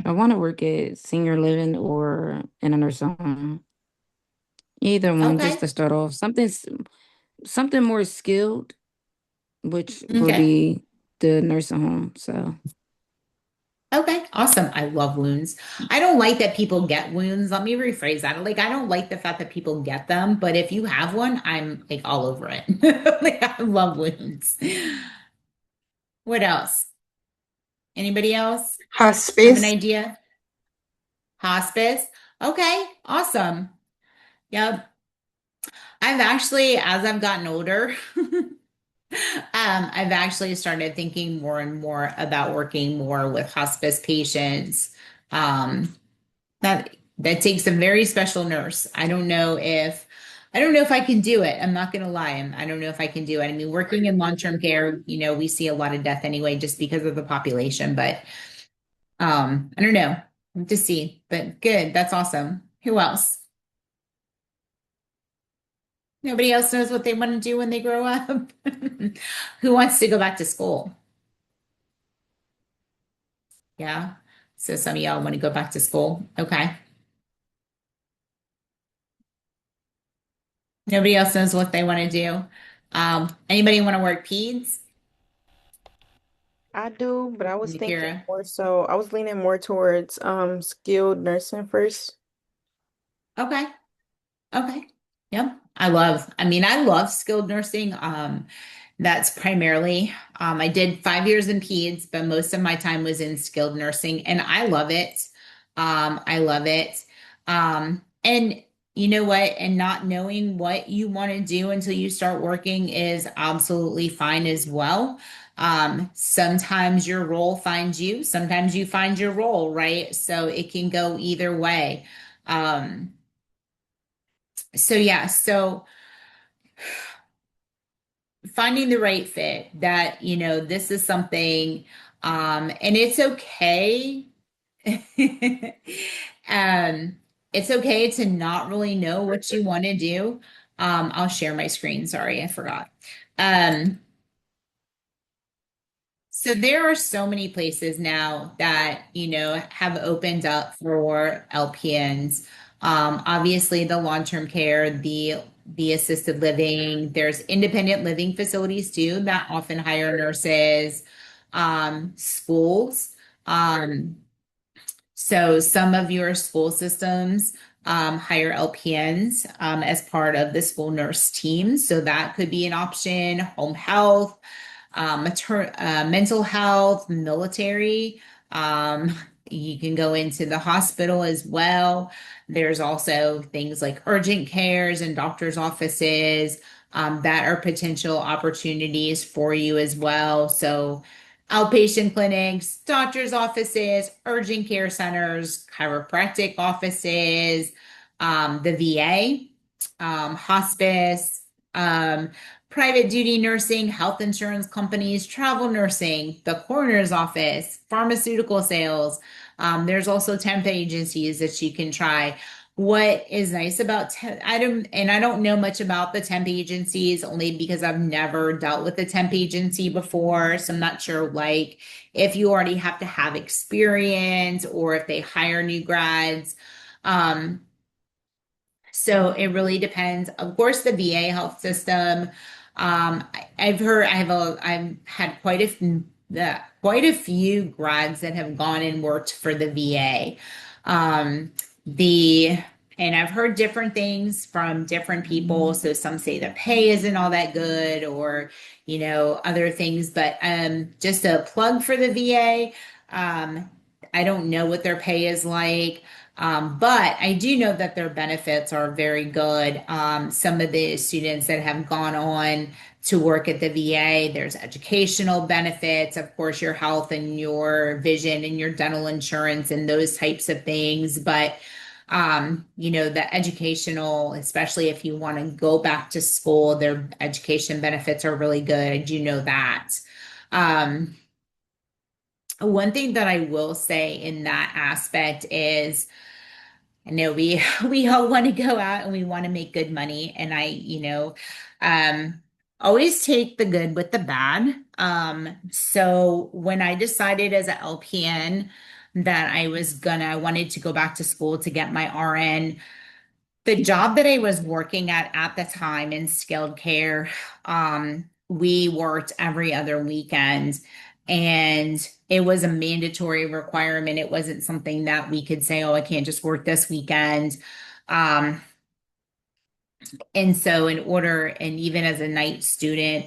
I want to work at senior living or in a nursing home. Either one, just Okay. to start off. Something more skilled, which will Okay. be the nursing home. So Okay, awesome. I love wounds. I don't like that people get wounds. Let me rephrase that. Like, I don't like the fact that people get them, but if you have one, I'm like all over it. Like, I love wounds. What else? Anybody else have an Hospice. idea? Hospice. Okay, awesome. Yep. I've actually, as I've gotten older, I've actually started thinking more and more about working more with hospice patients. Um, that takes a very special nurse. I don't know if I can do it. I'm not going to lie. I don't know if I can do it. I mean, working in long-term care, we see a lot of death anyway just because of the population, but I don't know. We'll have to see. But good. That's awesome. Who else? Nobody else knows what they want to do when they grow up. Who wants to go back to school? Yeah. So some of y'all want to go back to school. Okay. Nobody else knows what they want to do. Anybody want to work peds? I do, but Nakira. I was leaning more towards skilled nursing first. Okay. Okay. Yep. I love skilled nursing. That's primarily, I did 5 years in peds, but most of my time was in skilled nursing and I love it. I love it. And you know what? And not knowing what you want to do until you start working is absolutely fine as well. Sometimes your role finds you, sometimes you find your role, right? So it can go either way. Um, so yeah, so finding the right fit that, this is something, and it's okay. um, it's okay to not really know what you want to do. I'll share my screen. Sorry, I forgot. Um, So there are so many places now that, have opened up for LPNs. Obviously the long-term care, the assisted living, there's independent living facilities too that often hire nurses, schools. Um, so some of your school systems hire LPNs as part of the school nurse team. So that could be an option. Home health, mental health, military. Um, you can go into the hospital as well. There's also things like urgent cares and doctor's offices that are potential opportunities for you as well. So, outpatient clinics, doctor's offices, urgent care centers, chiropractic offices, the VA, hospice. Private duty nursing, health insurance companies, travel nursing, the coroner's office, pharmaceutical sales. There's also temp agencies that you can try. What is nice about I don't know much about the temp agencies only because I've never dealt with a temp agency before. So I'm not sure like if you already have to have experience or if they hire new grads. Um, so it really depends. Of course, the VA health system. I've had quite a few grads that have gone and worked for the VA. Um, the and I've heard different things from different people. So some say the pay isn't all that good, or other things. But just a plug for the VA. I don't know what their pay is like. But I do know that their benefits are very good. Some of the students that have gone on to work at the VA, there's educational benefits, of course, your health and your vision and your dental insurance and those types of things. But The educational, especially if you want to go back to school, their education benefits are really good. You know that. Um, one thing that I will say in that aspect is I know we we all want to go out and we want to make good money, and um, always take the good with the bad. So when I decided as a LPN that I wanted to go back to school to get my RN, the job that I was working at the time in skilled care, we worked every other weekend, and it was a mandatory requirement. It wasn't something that we could say, oh, I can't just work this weekend. Um, and so and even as a night student,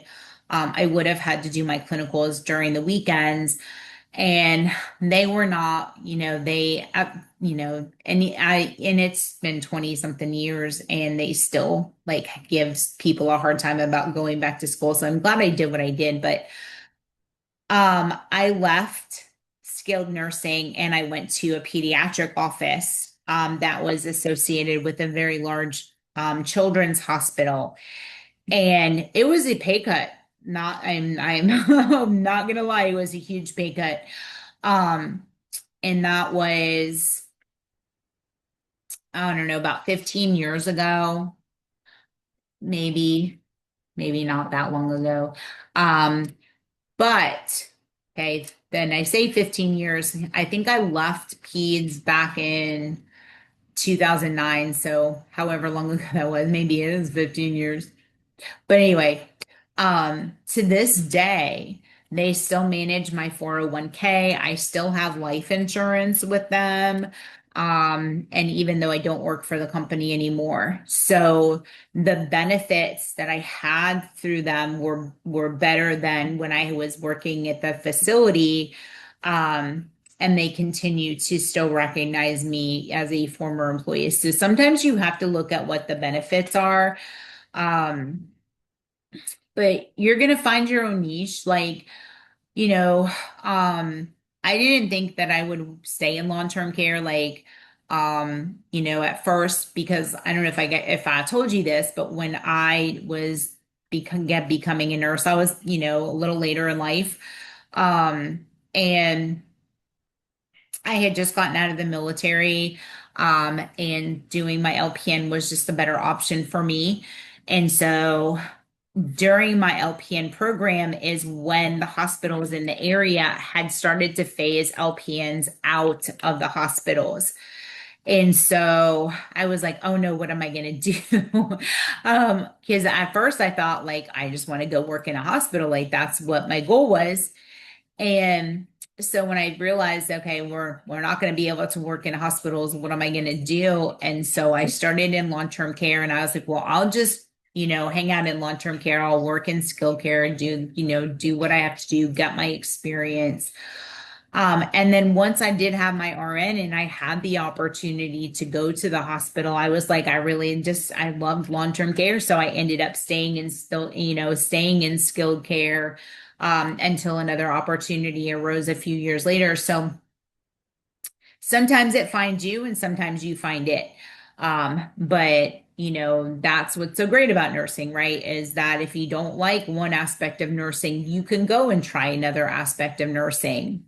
I would have had to do my clinicals during the weekends, and they were not, and it's been 20 something years and they still like gives people a hard time about going back to school. So I'm glad I did what I did, but I left skilled nursing and I went to a pediatric office that was associated with a very large children's hospital, and it was a pay cut. I'm I'm not gonna lie, it was a huge pay cut. Um, and that was, I don't know, about 15 years ago, maybe, maybe not that long ago. Um, but okay, then I say 15 years. I think I left peds back in 2009. So however long ago that was, maybe it is 15 years. But anyway, to this day, they still manage my 401k. I still have life insurance with them. And even though I don't work for the company anymore. So the benefits that I had through them were better than when I was working at the facility. And they continue to still recognize me as a former employee. So sometimes you have to look at what the benefits are. Um, but you're gonna find your own niche. Like, you know, I didn't think that I would stay in long-term care, like, at first, because I don't know if I told you this, but when I was becoming a nurse, I was, a little later in life. And I had just gotten out of the military, and doing my LPN was just a better option for me. And so during my LPN program is when the hospitals in the area had started to phase LPNs out of the hospitals. And so I was like, oh no, what am I going to do? Because at first I thought like, I just want to go work in a hospital. Like that's what my goal was. And so when I realized, okay, we're not going to be able to work in hospitals, what am I going to do? And so I started in long-term care, and I was like, well, I'll just, hang out in long-term care. I'll work in skilled care and do what I have to do, get my experience. And then once I did have my RN and I had the opportunity to go to the hospital, I was like, I loved long-term care. So I ended up staying in skilled care, until another opportunity arose a few years later. So sometimes it finds you and sometimes you find it. But that's what's so great about nursing, right? Is that if you don't like one aspect of nursing, you can go and try another aspect of nursing.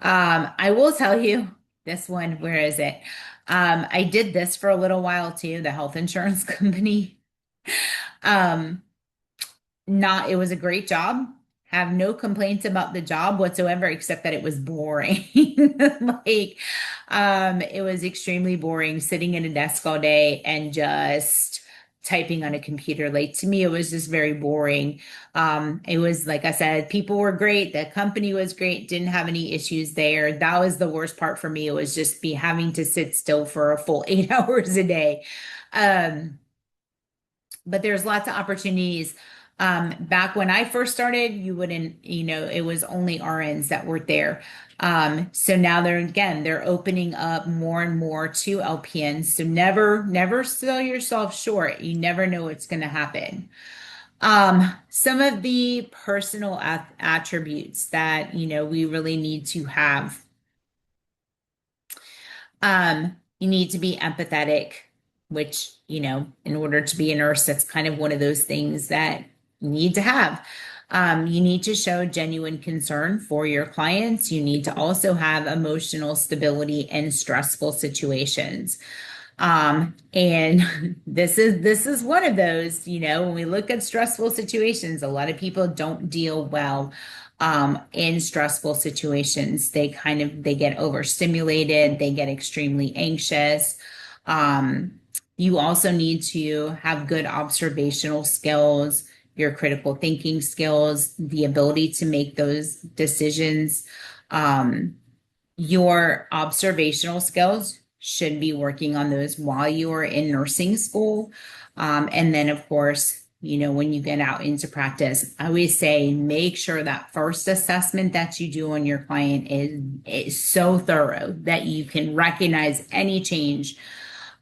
I will tell you this one, where is it? I did this for a little while too, the health insurance company. Um, Not, it was a great job. Have no complaints about the job whatsoever, except that it was boring. Like, it was extremely boring sitting at a desk all day and just typing on a computer. Like to me, it was just very boring. It was, like I said, people were great. The company was great. Didn't have any issues there. That was the worst part for me. It was just be having to sit still for a full 8 hours a day. But there's lots of opportunities. Back when I first started, you wouldn't, it was only RNs that were there. So now they're opening up more and more to LPNs. So never sell yourself short. You never know what's going to happen. Some of the personal attributes that, we really need to have. You need to be empathetic, which, in order to be a nurse, that's kind of one of those things that you need to have. You need to show genuine concern for your clients. You need to also have emotional stability in stressful situations. And this is one of those, when we look at stressful situations, a lot of people don't deal well in stressful situations. They get overstimulated, they get extremely anxious. You also need to have good observational skills, your critical thinking skills, the ability to make those decisions. Your observational skills should be working on those while you are in nursing school. And then, of course, when you get out into practice, I always say make sure that first assessment that you do on your client is so thorough that you can recognize any change.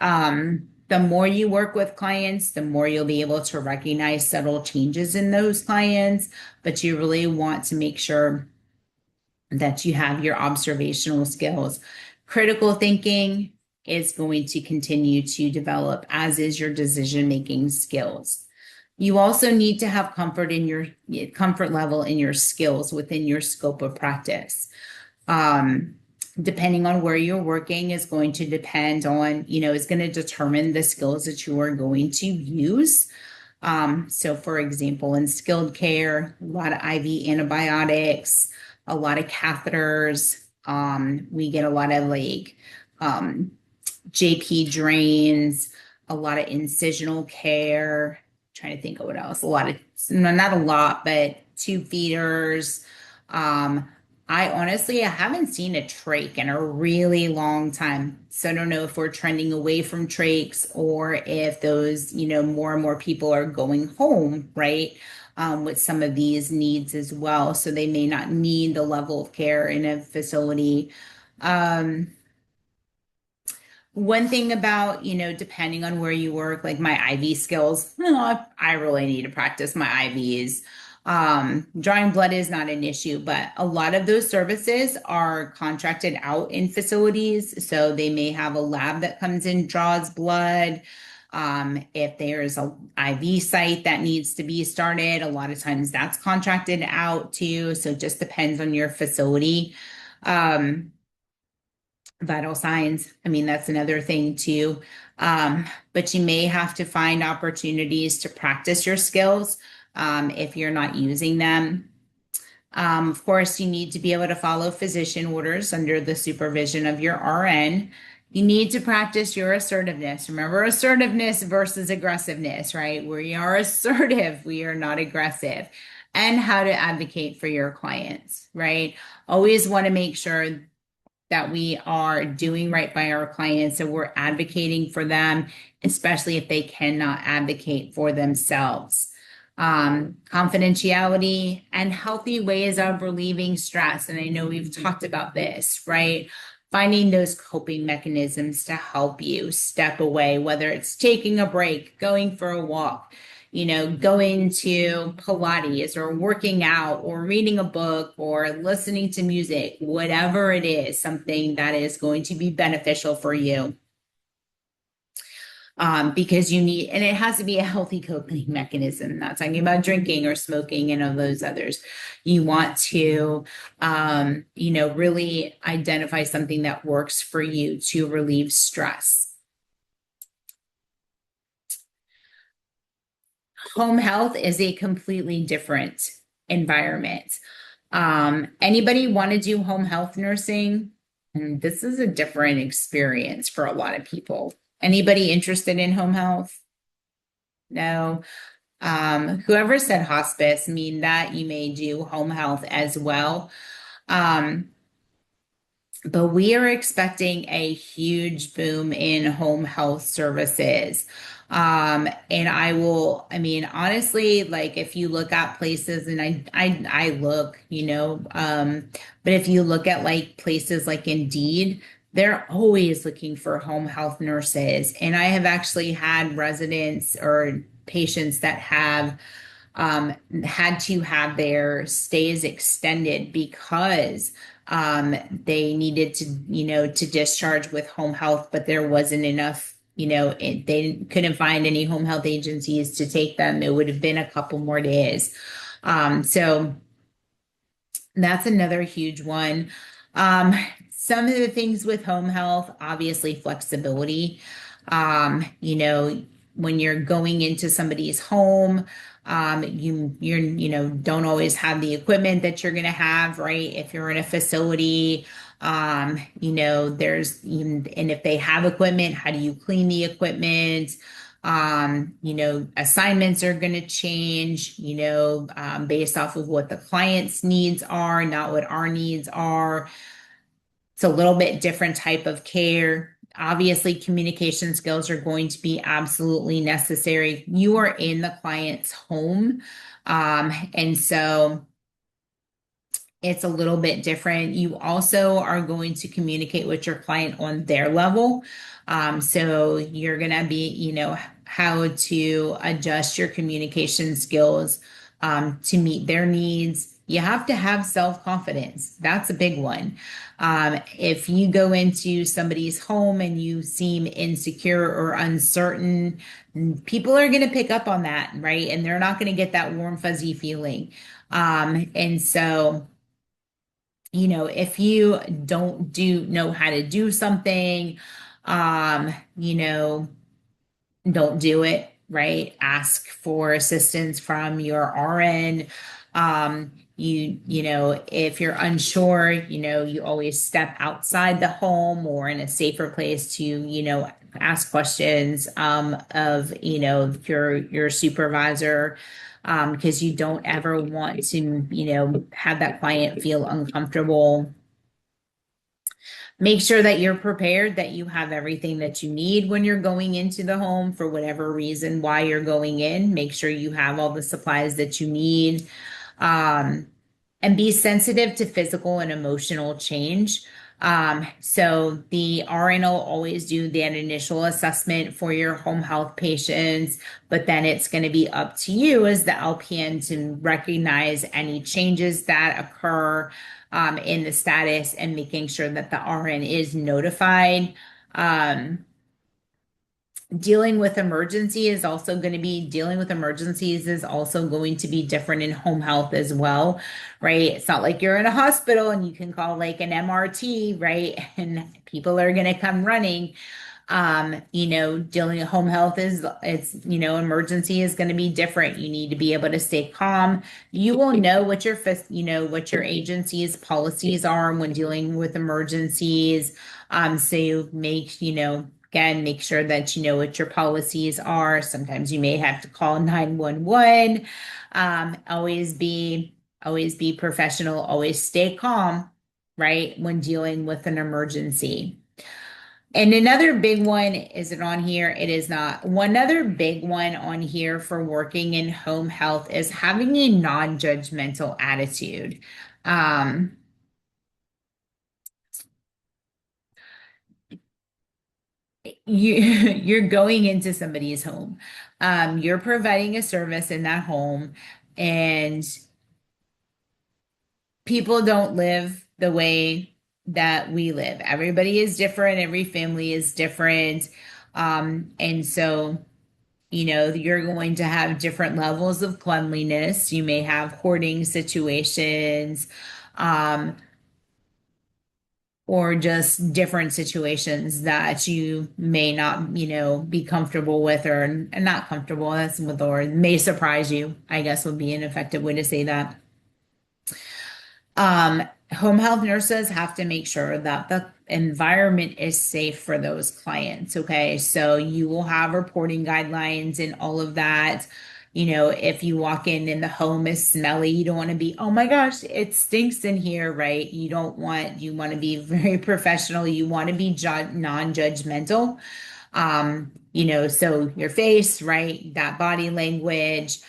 The more you work with clients, the more you'll be able to recognize subtle changes in those clients, but you really want to make sure that you have your observational skills. Critical thinking is going to continue to develop, as is your decision-making skills. You also need to have comfort level in your skills within your scope of practice. Depending on where you're working is going to depend on, is going to determine the skills that you are going to use. So for example, in skilled care, a lot of IV antibiotics, a lot of catheters. We get a lot of JP drains, a lot of incisional care. Trying to think of what else. Not a lot, but tube feeders. I haven't seen a trach in a really long time. So I don't know if we're trending away from trachs or if those, more and more people are going home, right? With some of these needs as well. So they may not need the level of care in a facility. One thing about, depending on where you work, like my IV skills, I really need to practice my IVs. Drawing blood is not an issue, but a lot of those services are contracted out in facilities. So they may have a lab that comes in, draws blood. If there's an IV site that needs to be started, a lot of times that's contracted out too. So it just depends on your facility. Vital signs, that's another thing too. But you may have to find opportunities to practice your skills if you're not using them. Of course, you need to be able to follow physician orders under the supervision of your RN. You need to practice your assertiveness. Remember, assertiveness versus aggressiveness, right? We are assertive, we are not aggressive. And how to advocate for your clients, right? Always want to make sure that we are doing right by our clients and we're advocating for them, especially if they cannot advocate for themselves. Confidentiality and healthy ways of relieving stress. And I know we've talked about this, right? Finding those coping mechanisms to help you step away, whether it's taking a break, going for a walk, going to Pilates or working out or reading a book or listening to music, whatever it is, something that is going to be beneficial for you. Because you need, and it has to be a healthy coping mechanism, not talking about drinking or smoking and all those others. You want to, really identify something that works for you to relieve stress. Home health is a completely different environment. Anybody want to do home health nursing? And this is a different experience for a lot of people. Anybody interested in home health? No. Whoever said hospice, that you may do home health as well. But we are expecting a huge boom in home health services. And honestly, like if you look at places and I look, but if you look at like places like Indeed, they're always looking for home health nurses. And I have actually had residents or patients that have had to have their stays extended because they needed to, to discharge with home health, but there wasn't enough, they couldn't find any home health agencies to take them. It would have been a couple more days. So that's another huge one. Some of the things with home health, obviously flexibility. When you're going into somebody's home, don't always have the equipment that you're going to have, right? If you're in a facility, and if they have equipment, how do you clean the equipment? Assignments are going to change, based off of what the client's needs are, not what our needs are. It's a little bit different type of care. Obviously, communication skills are going to be absolutely necessary. You are in the client's home. And so it's a little bit different. You also are going to communicate with your client on their level. So you're going to be, how to adjust your communication skills to meet their needs. You have to have self-confidence. That's a big one. If you go into somebody's home and you seem insecure or uncertain, people are going to pick up on that, right? And they're not going to get that warm, fuzzy feeling. And so, if you don't know how to do something, don't do it, right? Ask for assistance from your RN. If you're unsure, you always step outside the home or in a safer place to, ask questions of, your supervisor, because you don't ever want to, have that client feel uncomfortable. Make sure that you're prepared, that you have everything that you need when you're going into the home for whatever reason why you're going in. Make sure you have all the supplies that you need. And be sensitive to physical and emotional change. So the RN will always do that initial assessment for your home health patients, but then it's going to be up to you as the LPN to recognize any changes that occur in the status and making sure that the RN is notified. Dealing with emergencies is also going to be different in home health as well, right? It's not like you're in a hospital and you can call like an MRT, right? And people are going to come running. Dealing with home health emergency is going to be different. You need to be able to stay calm. You will know what what your agency's policies are when dealing with emergencies. So you again, make sure that you know what your policies are. Sometimes you may have to call 911. Always be professional, always stay calm, right? When dealing with an emergency. And another big one, is it on here? It is not. One other big one on here for working in home health is having a non-judgmental attitude. You're going into somebody's home. You're providing a service in that home, and people don't live the way that we live. Everybody is different. Every family is different. And so, you're going to have different levels of cleanliness. You may have hoarding situations, or just different situations that you may not, be comfortable with, or not comfortable. That's with, or may surprise you, I guess would be an effective way to say that. Home health nurses have to make sure that the environment is safe for those clients. Okay. So you will have reporting guidelines and all of that. If you walk in and the home is smelly, you don't want to be, oh my gosh, it stinks in here, right? You want to be very professional. You want to be non-judgmental. So your face, right? That body language.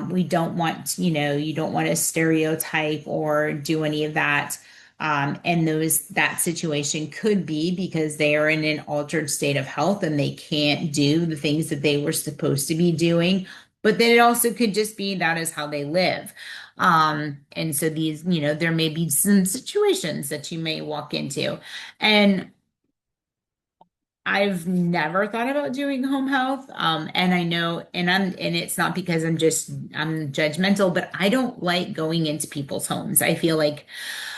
We don't want, you don't want to stereotype or do any of that. And that situation could be because they are in an altered state of health and they can't do the things that they were supposed to be doing, but then it also could just be that is how they live. And so these, there may be some situations that you may walk into. And I've never thought about doing home health. And I know, and it's not because I'm judgmental, but I don't like going into people's homes. I feel like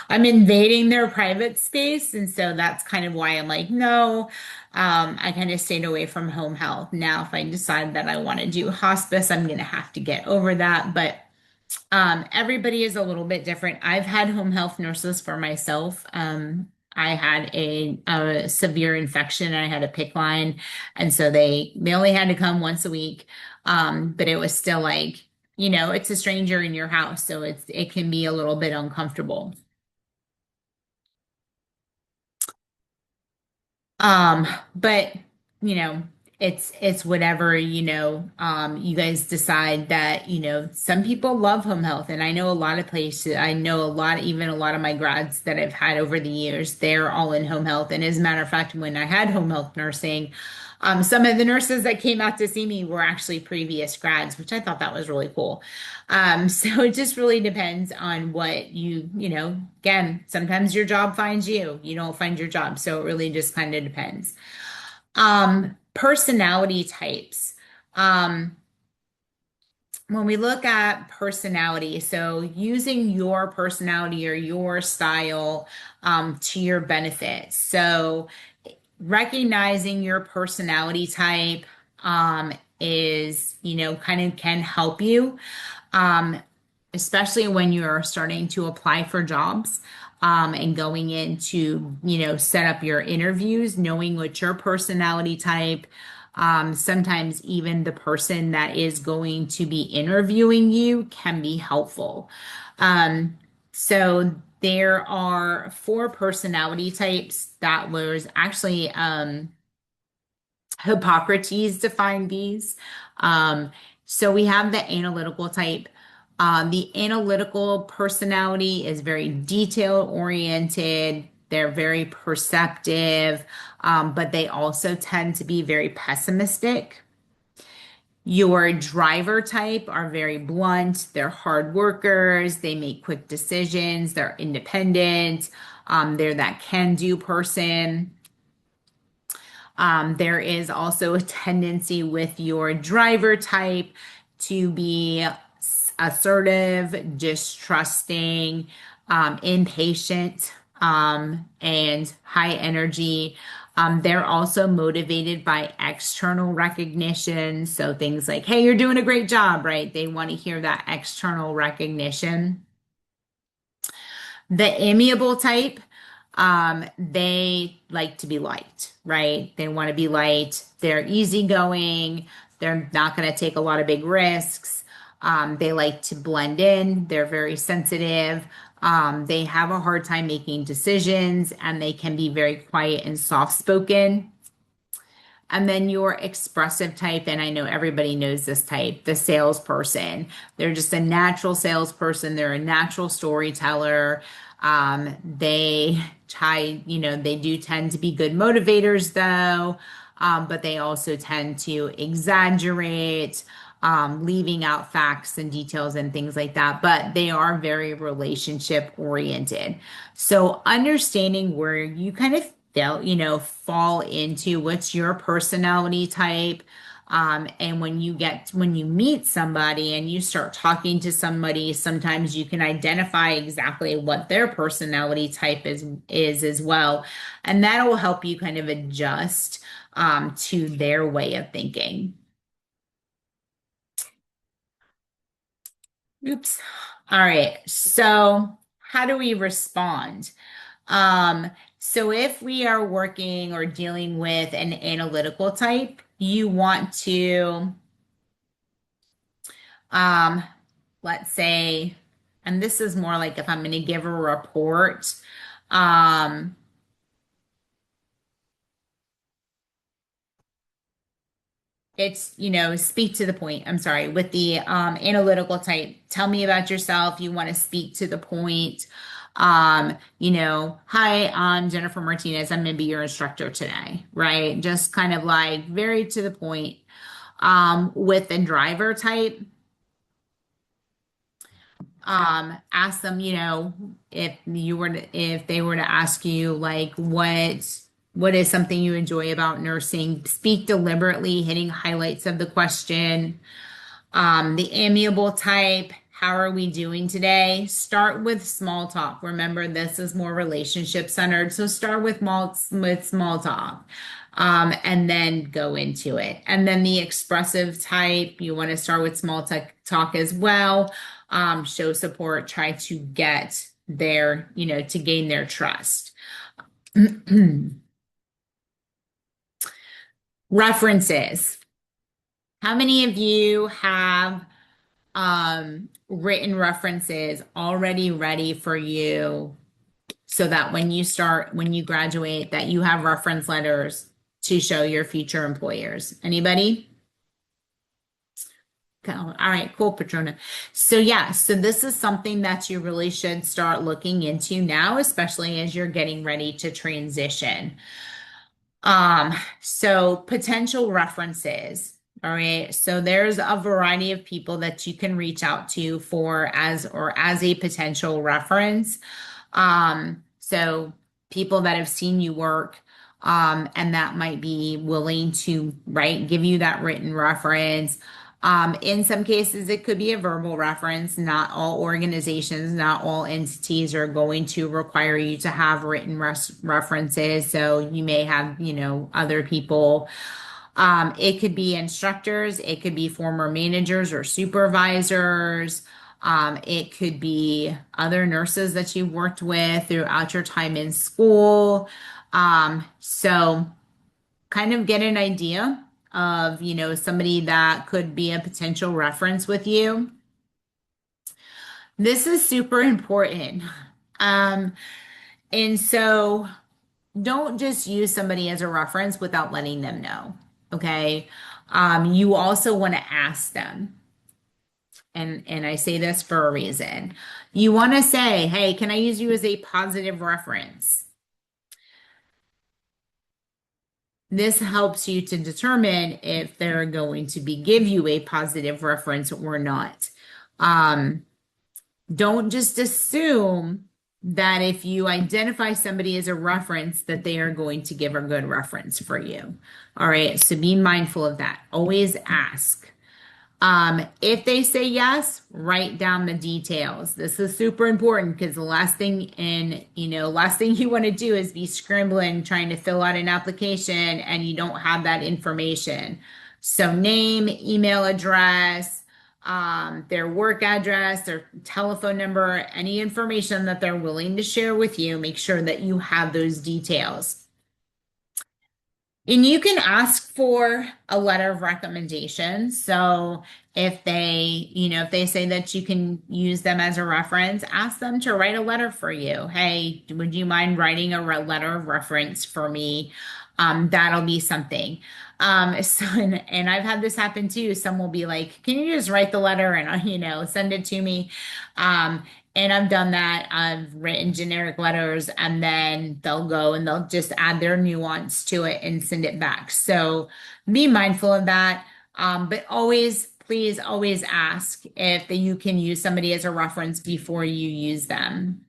I'm invading their private space. And so that's kind of why I'm like, no, I kind of stayed away from home health. Now, if I decide that I want to do hospice, I'm going to have to get over that. But everybody is a little bit different. I've had home health nurses for myself. I had a severe infection. I had a PICC line, and so they only had to come once a week. But it was still like, it's a stranger in your house, so it can be a little bit uncomfortable. But you know, it's whatever, you guys decide that, some people love home health. And I know a lot of places, I know even a lot of my grads that I've had over the years, they're all in home health. And as a matter of fact, when I had home health nursing, some of the nurses that came out to see me were actually previous grads, which I thought that was really cool. So it just really depends on what again, sometimes your job finds you, you don't find your job. So it really just kind of depends. Personality types. When we look at personality, so using your personality or your style to your benefit. So recognizing your personality type is, kind of can help you, um, especially when you're starting to apply for jobs and going in to, set up your interviews, knowing what your personality type. Sometimes even the person that is going to be interviewing you can be helpful. So there are 4 personality types that was actually Hippocrates defined these. So we have the analytical type. The analytical personality is very detail oriented. They're very perceptive, but they also tend to be very pessimistic. Your driver type are very blunt. They're hard workers. They make quick decisions. They're independent. They're that can-do person. There is also a tendency with your driver type to be assertive, distrusting, impatient, and high energy. They're also motivated by external recognition. So things like, hey, you're doing a great job, right? They want to hear that external recognition. The amiable type, they like to be liked, right? They want to be liked. They're easygoing. They're not going to take a lot of big risks. They like to blend in. They're very sensitive. They have a hard time making decisions, and they can be very quiet and soft-spoken. And then your expressive type, and I know everybody knows this type, the salesperson. They're just a natural salesperson. They're a natural storyteller. They do tend to be good motivators though, but they also tend to exaggerate, leaving out facts and details and things like that. But they are very relationship oriented. So understanding where you kind of fall into what's your personality type. And when you meet somebody and you start talking to somebody, sometimes you can identify exactly what their personality type is as well. And that will help you kind of adjust to their way of thinking. Oops. All right. So how do we respond? So if we are working or dealing with an analytical type, you want to, let's say, and this is more like if I'm going to give a report, it's, speak to the point. I'm sorry, with the analytical type, tell me about yourself. You want to speak to the point. Hi, I'm Jennifer Martinez. I'm going to be your instructor today, right? Just kind of like very to the point. with the driver type. Ask them, if they were to ask you like what is something you enjoy about nursing, speak deliberately, hitting highlights of the question. The amiable type, how are we doing today? Start with small talk. Remember, this is more relationship centered. So start with small talk. And then go into it. And then the expressive type, you want to start with talk as well. Show support, try to get to gain their trust. References. How many of you have written references already ready for you so that when you graduate, that you have reference letters to show your future employers? Anybody? Okay, all right, cool, Patrona. So yeah, so this is something that you really should start looking into now, especially as you're getting ready to transition. So potential references. All right. So there's a variety of people that you can reach out to as a potential reference. So people that have seen you work, and that might be willing to, give you that written reference. In some cases, it could be a verbal reference. Not all organizations, not all entities are going to require you to have written references. So you may have, other people. It could be instructors, it could be former managers or supervisors. It could be other nurses that you've worked with throughout your time in school. So kind of get an idea of, somebody that could be a potential reference with you. This is super important. And so don't just use somebody as a reference without letting them know. Okay. You also want to ask them. And I say this for a reason. You want to say, hey, can I use you as a positive reference? This helps you to determine if they're going to give you a positive reference or not. Don't just assume that if you identify somebody as a reference that they are going to give a good reference for you. All right, so be mindful of that. Always ask. If they say yes, write down the details. This is super important because the last thing you want to do is be scrambling trying to fill out an application and you don't have that information. So name, email address, their work address, their telephone number, any information that they're willing to share with you, make sure that you have those details. And you can ask for a letter of recommendation. So if they say that you can use them as a reference, ask them to write a letter for you. Hey, would you mind writing a letter of reference for me? That'll be something. And I've had this happen too. Some will be like, can you just write the letter and, send it to me? And I've done that. I've written generic letters and then they'll go and they'll just add their nuance to it and send it back. So be mindful of that. But please always ask if you can use somebody as a reference before you use them.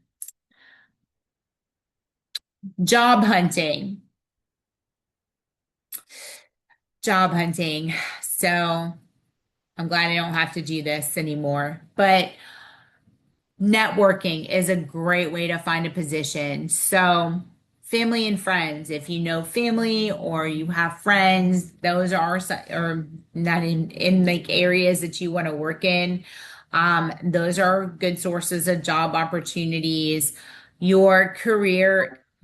Job hunting. So I'm glad I don't have to do this anymore, but networking is a great way to find a position. So family and friends, if you know family or you have friends, those are not in like areas that you want to work in. Those are good sources of job opportunities. Your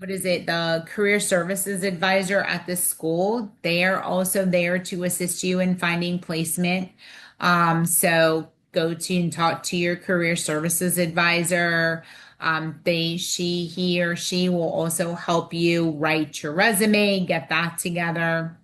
the career services advisor at the school, they are also there to assist you in finding placement. So go to and talk to your career services advisor. He or she will also help you write your resume, get that together.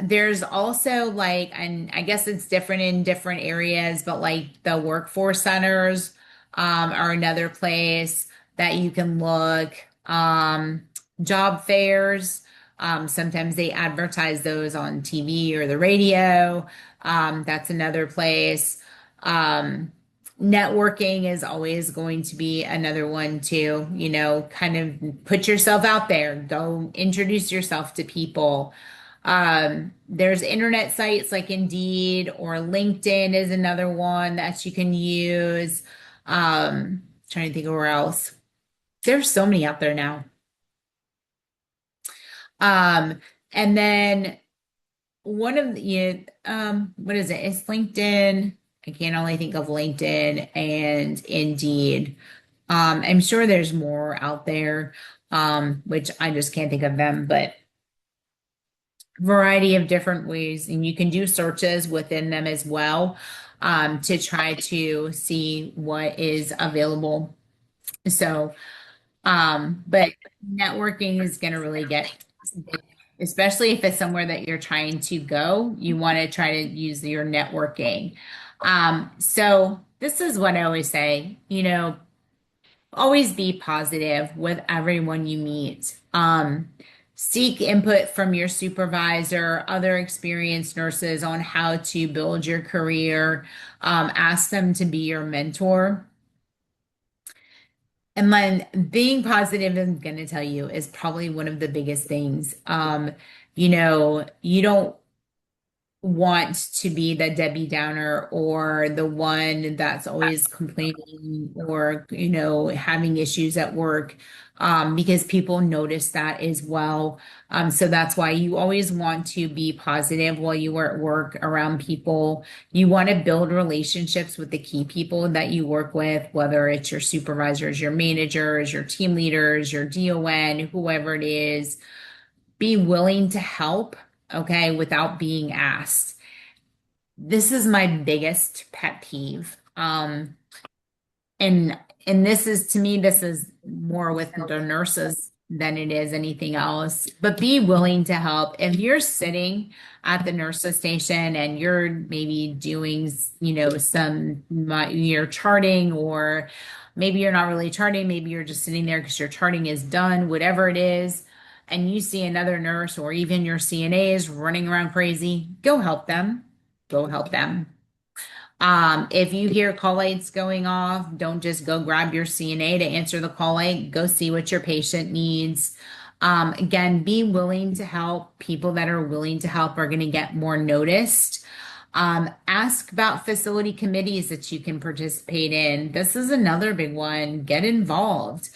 There's also and I guess it's different in different areas, but like the workforce centers, are another place that you can look. Job fairs, Sometimes they advertise those on TV or the radio. That's another place. Um, Networking is always going to be another one too. Kind of put yourself out there, go introduce yourself to people. There's internet sites like Indeed or LinkedIn is another one that you can use. Trying to think of where else. There's so many out there now. Um, and then one of what is it? It's LinkedIn. I can only think of LinkedIn and Indeed. I'm sure there's more out there, which I just can't think of them, but variety of different ways, and you can do searches within them as well, to try to see what is available. So, but networking is going to really get, especially if it's somewhere that you're trying to go, you want to try to use your networking. So this is what I always say, always be positive with everyone you meet. Seek input from your supervisor, other experienced nurses on how to build your career. Ask them to be your mentor. And then being positive, I'm going to tell you, is probably one of the biggest things. You don't want to be the Debbie Downer or the one that's always complaining or, having issues at work, because people notice that as well. So that's why you always want to be positive while you are at work around people. You want to build relationships with the key people that you work with, whether it's your supervisors, your managers, your team leaders, your DON, whoever it is. Be willing to help, okay, without being asked. This is my biggest pet peeve. And this is, to me, this is more with the nurses than it is anything else. But be willing to help. If you're sitting at the nurses station and you're maybe doing, you're charting, or maybe you're not really charting, maybe you're just sitting there because your charting is done, whatever it is, and you see another nurse or even your CNAs running around crazy, go help them. Go help them. If you hear call lights going off, don't just go grab your CNA to answer the call light. Go see what your patient needs. Again, be willing to help. People that are willing to help are going to get more noticed. Ask about facility committees that you can participate in. This is another big one. Get involved.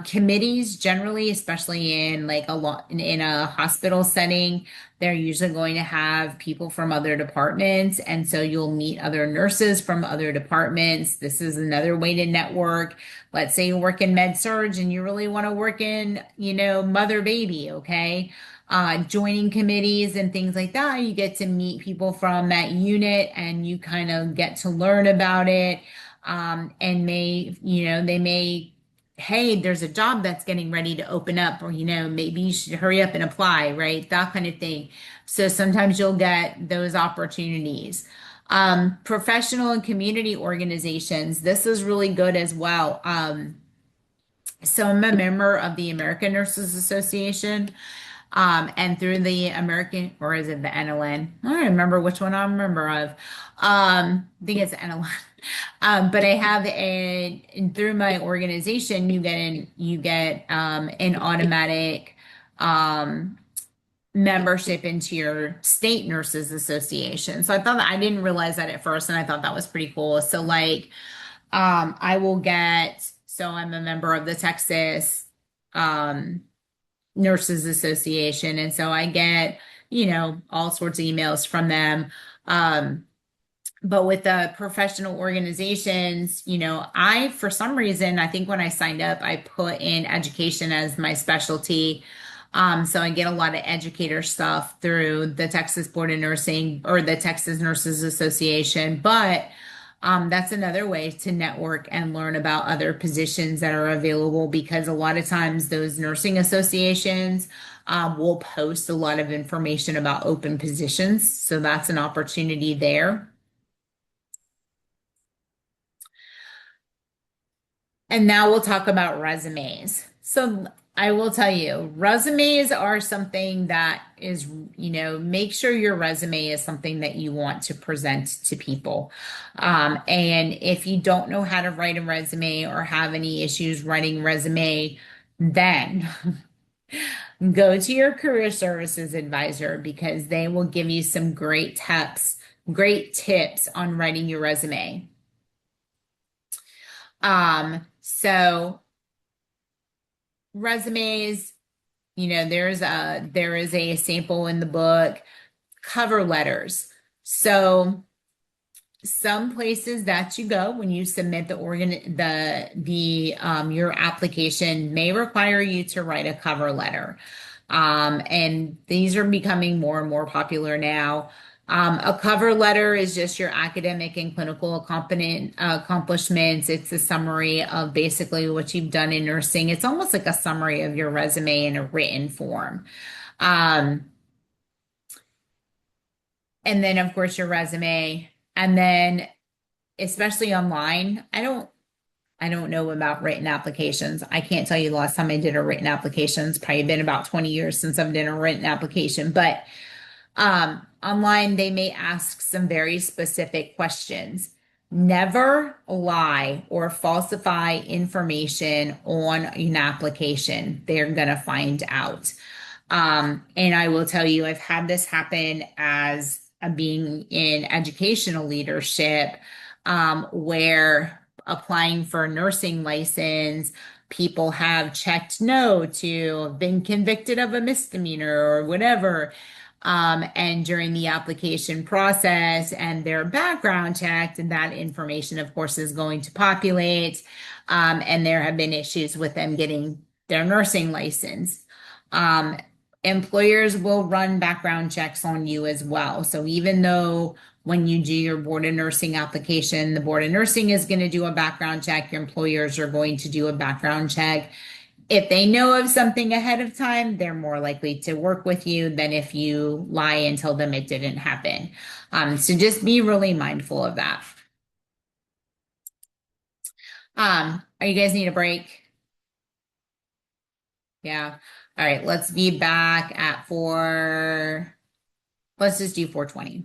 Committees generally, especially in in a hospital setting, they're usually going to have people from other departments. And so you'll meet other nurses from other departments. This is another way to network. Let's say you work in med surg and you really want to work in, mother baby. Okay. Joining committees and things like that, you get to meet people from that unit and you kind of get to learn about it. And they may, hey, there's a job that's getting ready to open up, or, maybe you should hurry up and apply, right? That kind of thing. So sometimes you'll get those opportunities. Professional and community organizations, this is really good as well. So I'm a member of the American Nurses Association. And through the American, or is it the NLN? I don't remember which one I'm a member of. I think it's NLN. But I have through my organization, you get an automatic membership into your state nurses association. So I didn't realize that at first, and I thought that was pretty cool. So I'm a member of the Texas Nurses Association. And so I get, all sorts of emails from them. But with the professional organizations, for some reason, I think when I signed up, I put in education as my specialty. So I get a lot of educator stuff through the Texas Board of Nursing or the Texas Nurses Association. But that's another way to network and learn about other positions that are available, because a lot of times those nursing associations will post a lot of information about open positions. So that's an opportunity there. And now we'll talk about resumes. So I will tell you, resumes are something that is, make sure your resume is something that you want to present to people. And if you don't know how to write a resume or have any issues writing resume, then go to your career services advisor because they will give you some great tips on writing your resume. So resumes, there is a sample in the book. Cover letters. So some places that you go when you submit your application may require you to write a cover letter. And these are becoming more and more popular now. A cover letter is just your academic and clinical accomplishments. It's a summary of basically what you've done in nursing. It's almost like a summary of your resume in a written form. And then, of course, your resume. And then, especially online, I don't know about written applications. I can't tell you the last time I did a written application. It's probably been about 20 years since I've done a written application. But online, they may ask some very specific questions. Never lie or falsify information on an application. They're going to find out. And I will tell you, I've had this happen as being in educational leadership, where applying for a nursing license, people have checked no to have been convicted of a misdemeanor or whatever. And during the application process and their background checked, and that information, of course, is going to populate. And there have been issues with them getting their nursing license. Employers will run background checks on you as well. So even though when you do your board of nursing application, the board of nursing is going to do a background check, your employers are going to do a background check. If they know of something ahead of time, they're more likely to work with you than if you lie and tell them it didn't happen. So just be really mindful of that. Are you guys need a break? Yeah. All right, let's be back at let's just do 4:20.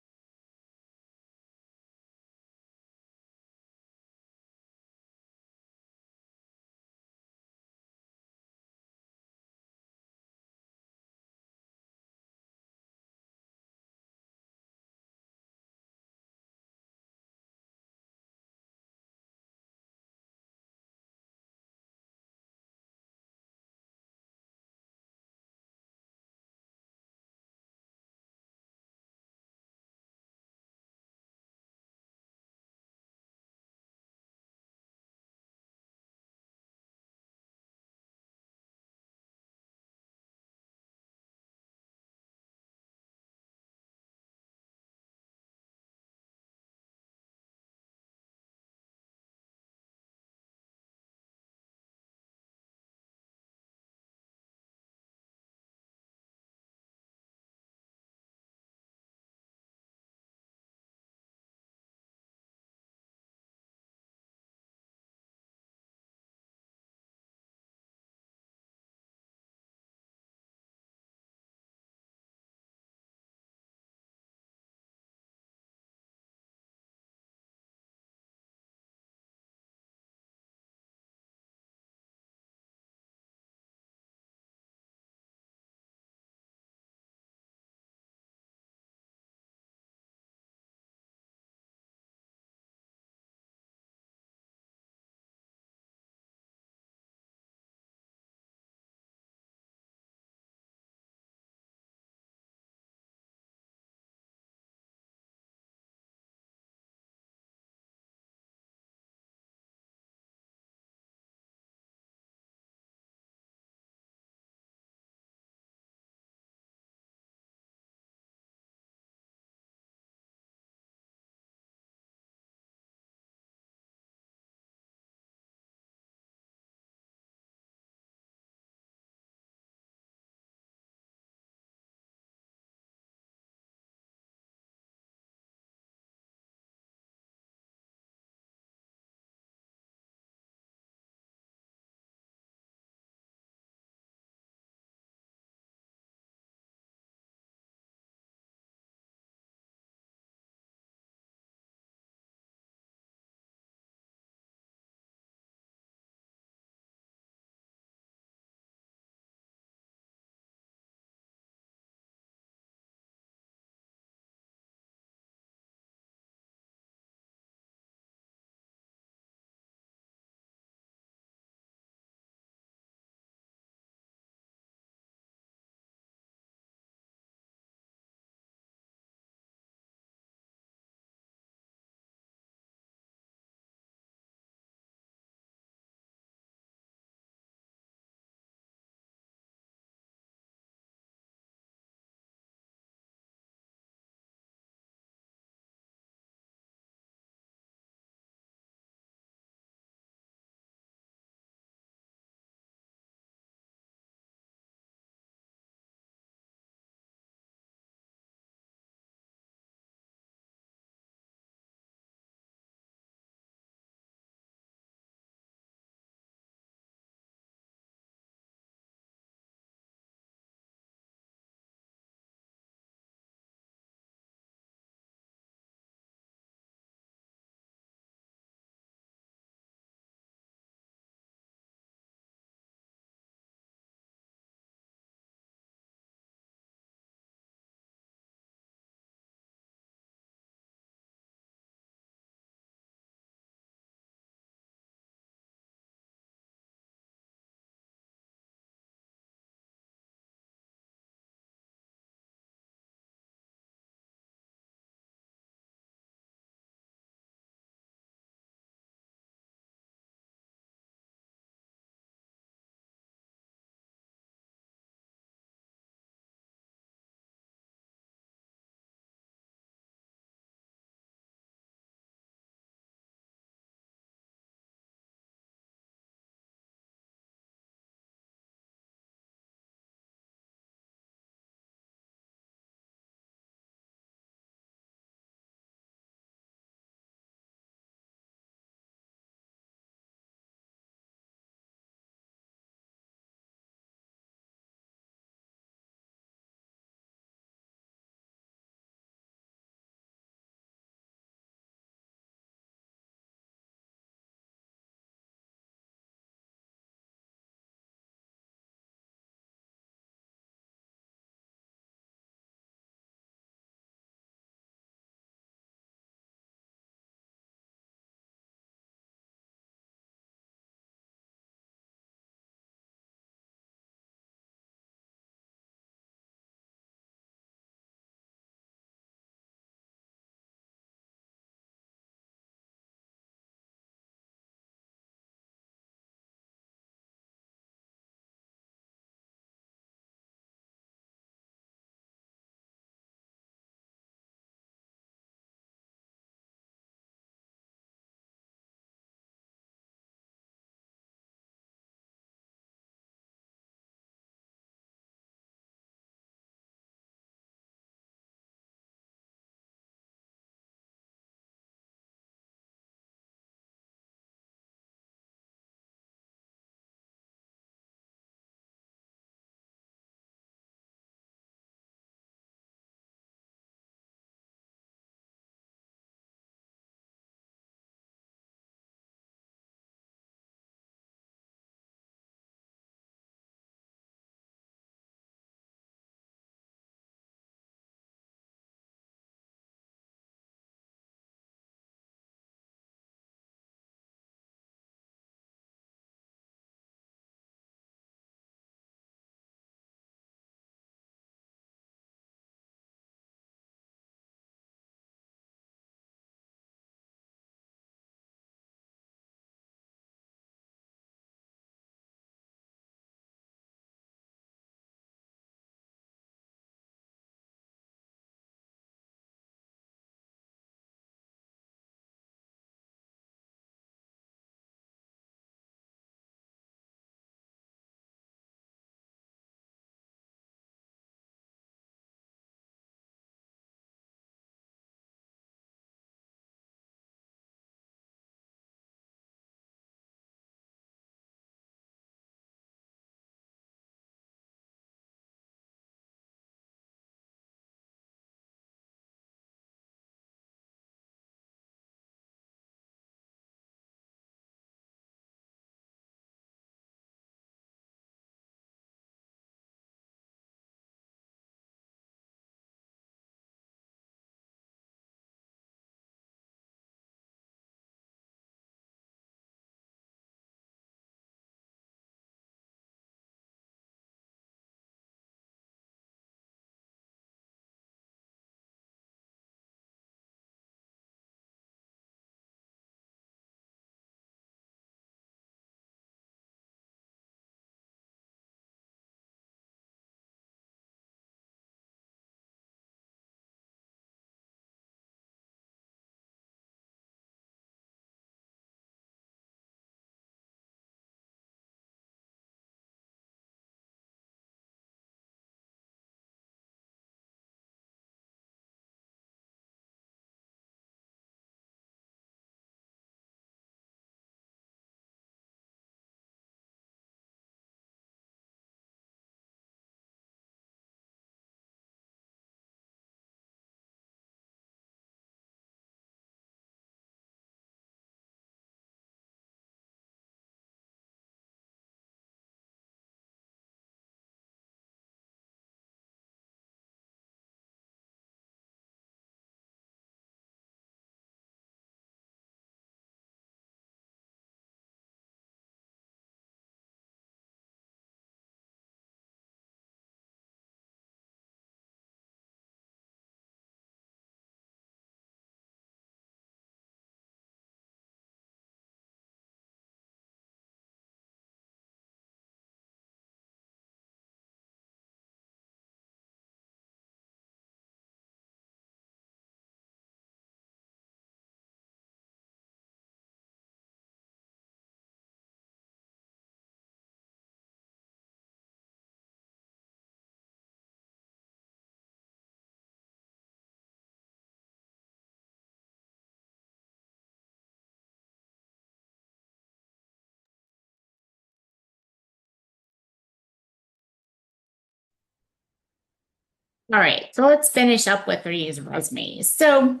All right, so let's finish up with these resumes. So,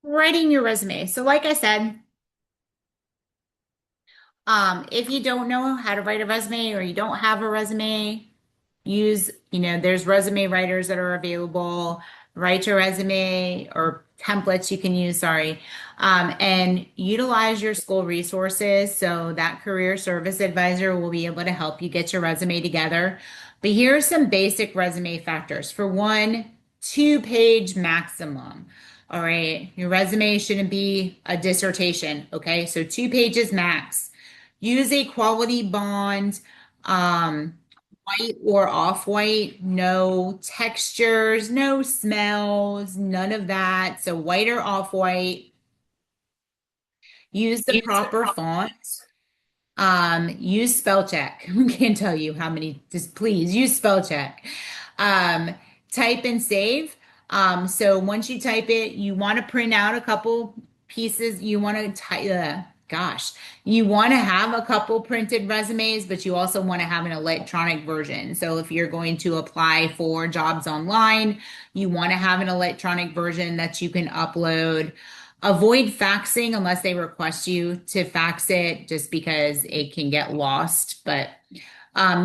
writing your resume. So, like I said, if you don't know how to write a resume or you don't have a resume, there's resume writers that are available. Write your resume or templates you can use, sorry, and utilize your school resources. So that career service advisor will be able to help you get your resume together. But here are some basic resume factors. For one, 2-page maximum. All right, your resume shouldn't be a dissertation. Okay, so 2 pages max. Use a quality bond. Um, White or off-white, no textures, no smells, none of that. So white or off-white, use the proper font. Use spell check. I can't tell you how many, just please use spell check. Um, Type and save. So once you type it, you want to print out a couple pieces. You want to type, you want to have a couple printed resumes, but you also want to have an electronic version. So if you're going to apply for jobs online, you want to have an electronic version that you can upload. Avoid faxing unless they request you to fax it, just because it can get lost. But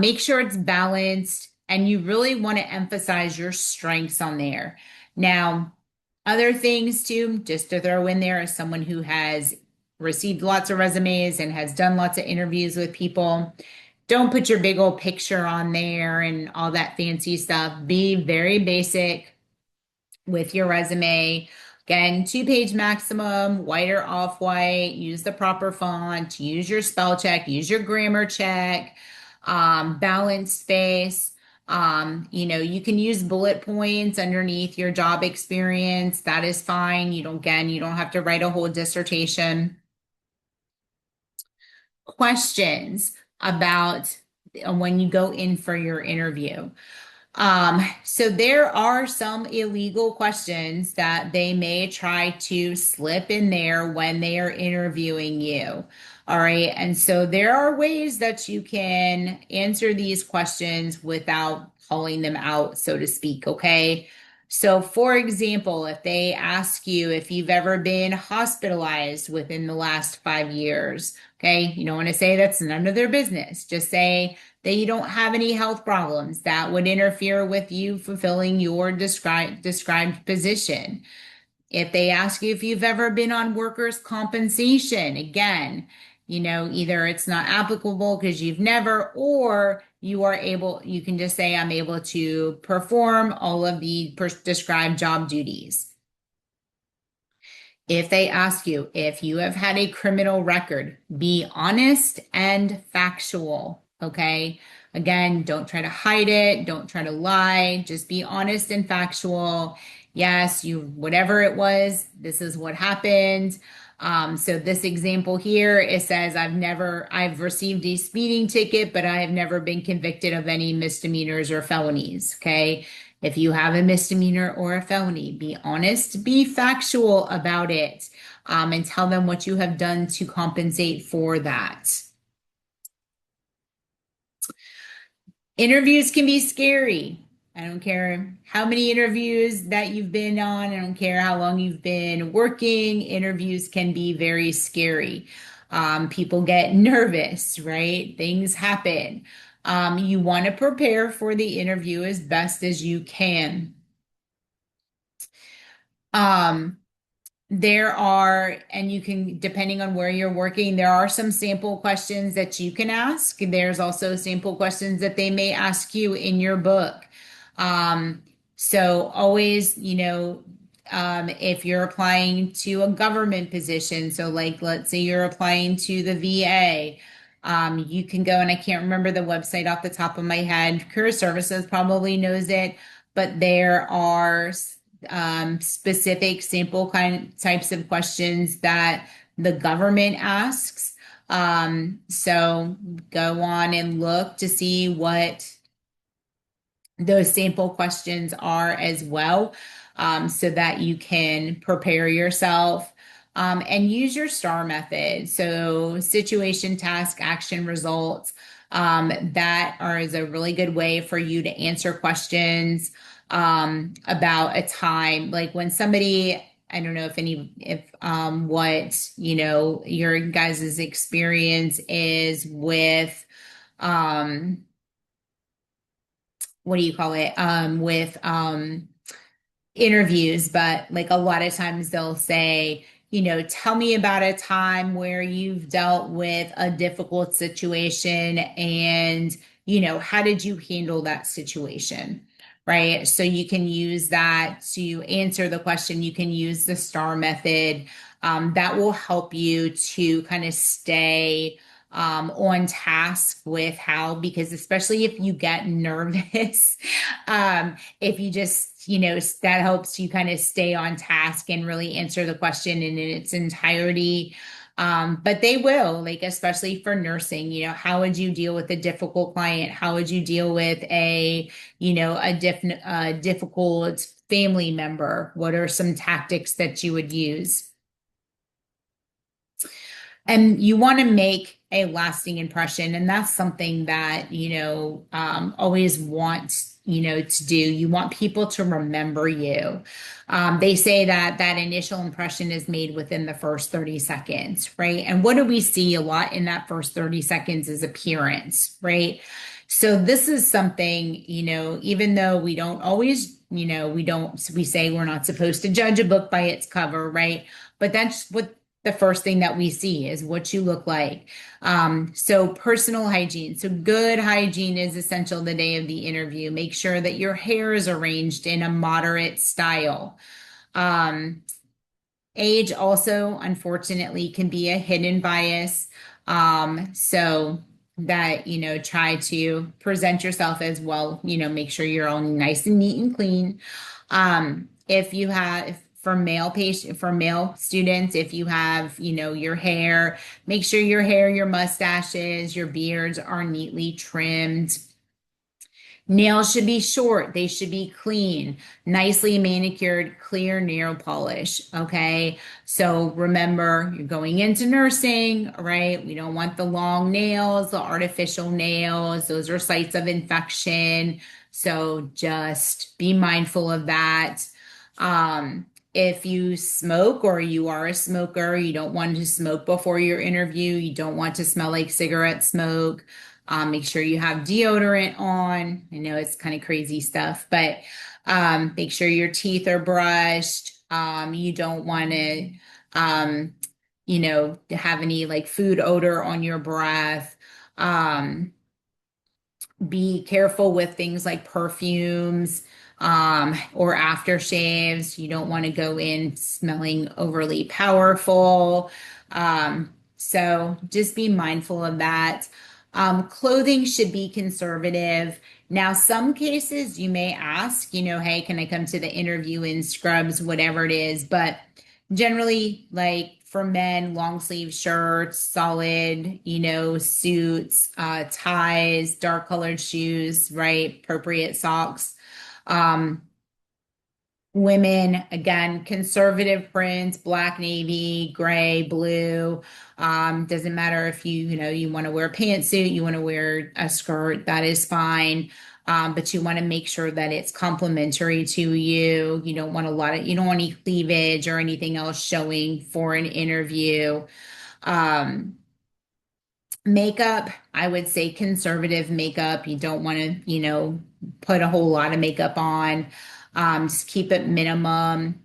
make sure it's balanced, and you really want to emphasize your strengths on there. Now, other things too, just to throw in there, as someone who has received lots of resumes and has done lots of interviews with people, don't put your big old picture on there and all that fancy stuff. Be very basic with your resume. Again, 2-page maximum, white or off-white, use the proper font, use your spell check, use your grammar check, balanced space. You can use bullet points underneath your job experience. That is fine. You don't have to write a whole dissertation. Questions about when you go in for your interview. So there are some illegal questions that they may try to slip in there when they are interviewing you. All right. And so there are ways that you can answer these questions without calling them out, so to speak. Okay. So, for example, if they ask you if you've ever been hospitalized within the last 5 years, okay, you don't want to say that's none of their business. Just say that you don't have any health problems that would interfere with you fulfilling your described position. If they ask you if you've ever been on workers' compensation, again, either it's not applicable because you've never, or you can just say, I'm able to perform all of the described job duties. If they ask you if you have had a criminal record, be honest and factual. Okay. Again, don't try to hide it. Don't try to lie. Just be honest and factual. Yes, whatever it was, this is what happened. So this example here, it says, I've received a speeding ticket, but I have never been convicted of any misdemeanors or felonies. Okay. If you have a misdemeanor or a felony, be honest, be factual about it, and tell them what you have done to compensate for that. Interviews can be scary. I don't care how many interviews that you've been on. I don't care how long you've been working. Interviews can be very scary. People get nervous, right? Things happen. You want to prepare for the interview as best as you can. And you can, depending on where you're working, there are some sample questions that you can ask. There's also sample questions that they may ask you in your book. So always, if you're applying to a government position, so like, let's say you're applying to the VA, you can go, and I can't remember the website off the top of my head. Career Services probably knows it, but there are specific sample types of questions that the government asks. So go on and look to see what those sample questions are as well, so that you can prepare yourself. And use your STAR method. So situation, task, action, results. Is a really good way for you to answer questions about a time, like when somebody, I don't know if what, your guys' experience is with, um, what do you call it? With, interviews, but like a lot of times they'll say, tell me about a time where you've dealt with a difficult situation and, how did you handle that situation? Right. So you can use that to answer the question. You can use the STAR method. That will help you to kind of stay on task with because especially if you get nervous, if you just, that helps you kind of stay on task and really answer the question in its entirety. But they will, like, especially for nursing, how would you deal with a difficult client? How would you deal with a difficult family member? What are some tactics that you would use? And you want to make a lasting impression. And that's something that, always want, to do. You want people to remember you. They say that that initial impression is made within the first 30 seconds, right? And what do we see a lot in that first 30 seconds is appearance, right? So this is something, even though we don't always, we say we're not supposed to judge a book by its cover, right? But that's what the first thing that we see is what you look like. So personal hygiene. So good hygiene is essential the day of the interview. Make sure that your hair is arranged in a moderate style. Age also, unfortunately, can be a hidden bias. So that, try to present yourself as well, make sure you're all nice and neat and clean. If you have, for male students, if you have, your hair, make sure your hair, your mustaches, your beards are neatly trimmed. Nails should be short. They should be clean, nicely manicured, clear nail polish. Okay. So remember, you're going into nursing, right? We don't want the long nails, the artificial nails. Those are sites of infection. So just be mindful of that. If you smoke or you are a smoker, you don't want to smoke before your interview. You don't want to smell like cigarette smoke. Make sure you have deodorant on. I know it's kind of crazy stuff, but make sure your teeth are brushed. You don't want to, have any like food odor on your breath. Be careful with things like perfumes or aftershaves. You don't want to go in smelling overly powerful. So just be mindful of that. Clothing should be conservative. Now, some cases you may ask, hey, can I come to the interview in scrubs, whatever it is, but generally, like for men, long sleeve shirts, solid, suits, ties, dark colored shoes, right? Appropriate socks. Women, again, conservative prints, black, navy, gray, blue. Doesn't matter if you want to wear a pantsuit, you want to wear a skirt, that is fine. But you want to make sure that it's complementary to you. You don't want you don't want any cleavage or anything else showing for an interview. Makeup, I would say conservative makeup. You don't want to, put a whole lot of makeup on. Just keep it minimum.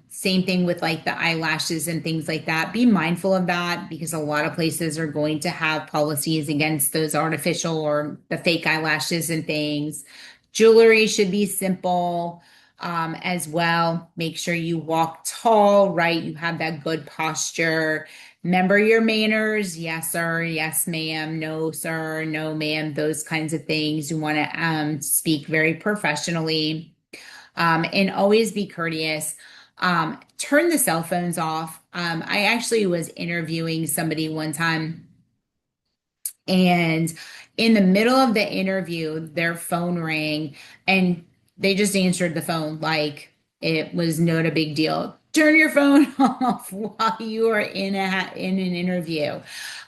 Same thing with like the eyelashes and things like that. Be mindful of that because a lot of places are going to have policies against those artificial or the fake eyelashes and things. Jewelry should be simple as well. Make sure you walk tall, right? You have that good posture. Remember your manners. Yes, sir. Yes, ma'am. No, sir. No, ma'am. Those kinds of things. You want to speak very professionally and always be courteous. Turn the cell phones off. I actually was interviewing somebody one time, and in the middle of the interview, their phone rang and they just answered the phone like it was not a big deal. turn your phone off while you are in an interview.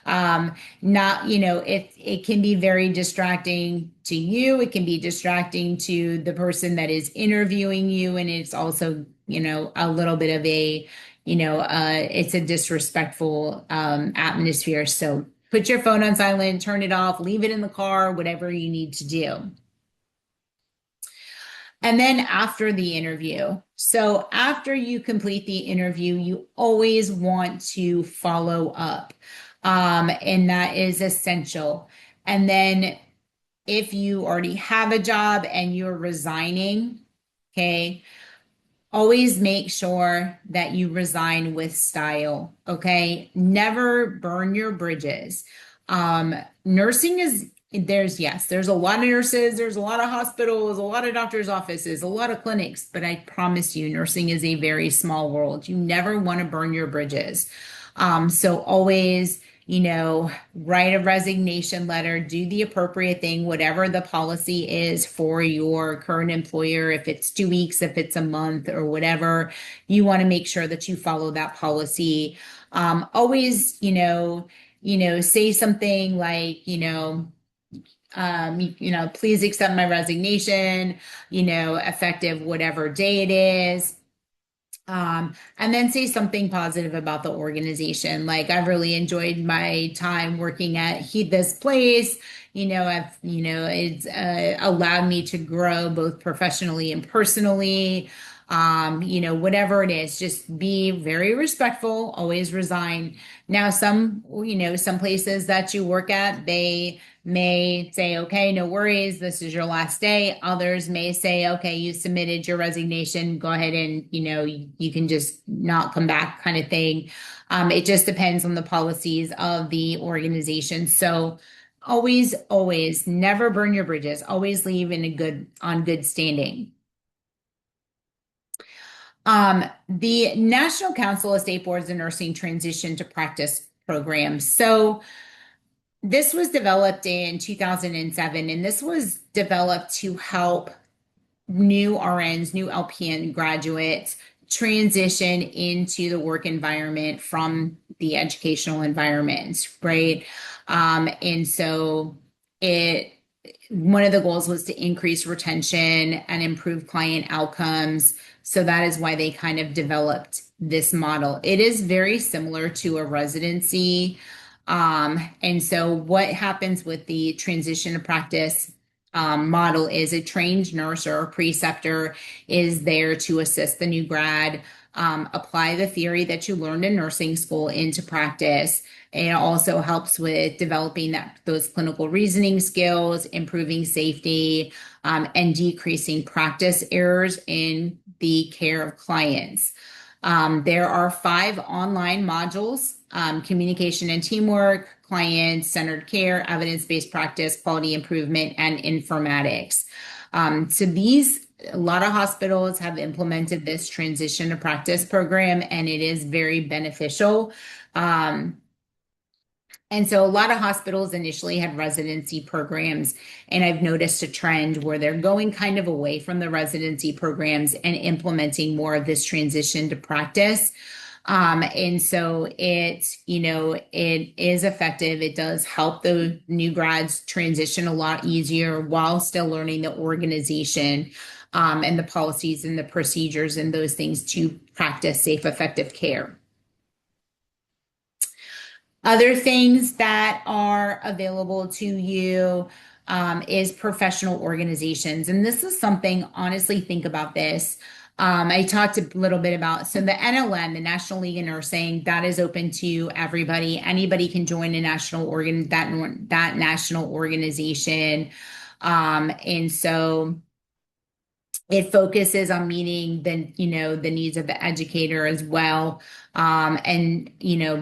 Not, it can be very distracting to you. It can be distracting to the person that is interviewing you. And it's also, a little bit of it's a disrespectful atmosphere. So put your phone on silent, turn it off, leave it in the car, whatever you need to do. And then after the interview, so after you complete the interview, you always want to follow up. And that is essential. And then if you already have a job and you're resigning, okay, always make sure that you resign with style, okay? Never burn your bridges. Nursing is, there's a lot of nurses, there's a lot of hospitals, a lot of doctors' offices, a lot of clinics, but I promise you, nursing is a very small world. You never want to burn your bridges. So always, write a resignation letter, do the appropriate thing, whatever the policy is for your current employer. If it's 2 weeks, if it's a month or whatever, you want to make sure that you follow that policy. Always, say something like, please accept my resignation, effective whatever day it is. And then say something positive about the organization. Like, I've really enjoyed my time working at this place. It's allowed me to grow both professionally and personally. Whatever it is, just be very respectful, always resign. Now, some places that you work at, they may say, okay, no worries, this is your last day. Others may say, okay, you submitted your resignation, go ahead and, you can just not come back, kind of thing. It just depends on the policies of the organization. So always, always never burn your bridges, always leave on good standing. The National Council of State Boards of Nursing Transition to Practice program. So this was developed in 2007, and this was developed to help new RNs, new LPN graduates transition into the work environment from the educational environment, right? And so one of the goals was to increase retention and improve client outcomes. So that is why they kind of developed this model. It is very similar to a residency. And so what happens with the transition to practice model is a trained nurse or a preceptor is there to assist the new grad, apply the theory that you learned in nursing school into practice. It also helps with developing those clinical reasoning skills, improving safety, and decreasing practice errors in the care of clients. There are 5 online modules: communication and teamwork, client-centered care, evidence-based practice, quality improvement, and informatics. A lot of hospitals have implemented this transition to practice program, and it is very beneficial. And so a lot of hospitals initially had residency programs, and I've noticed a trend where they're going kind of away from the residency programs and implementing more of this transition to practice. And so it is effective. It does help the new grads transition a lot easier while still learning the organization, and the policies and the procedures and those things to practice safe, effective care. Other things that are available to you is professional organizations. And this is something, honestly, think about this. I talked a little bit about, so the NLN, the National League of Nursing, that is open to everybody. Anybody can join a that national organization. And so it focuses on meeting the needs of the educator as well, and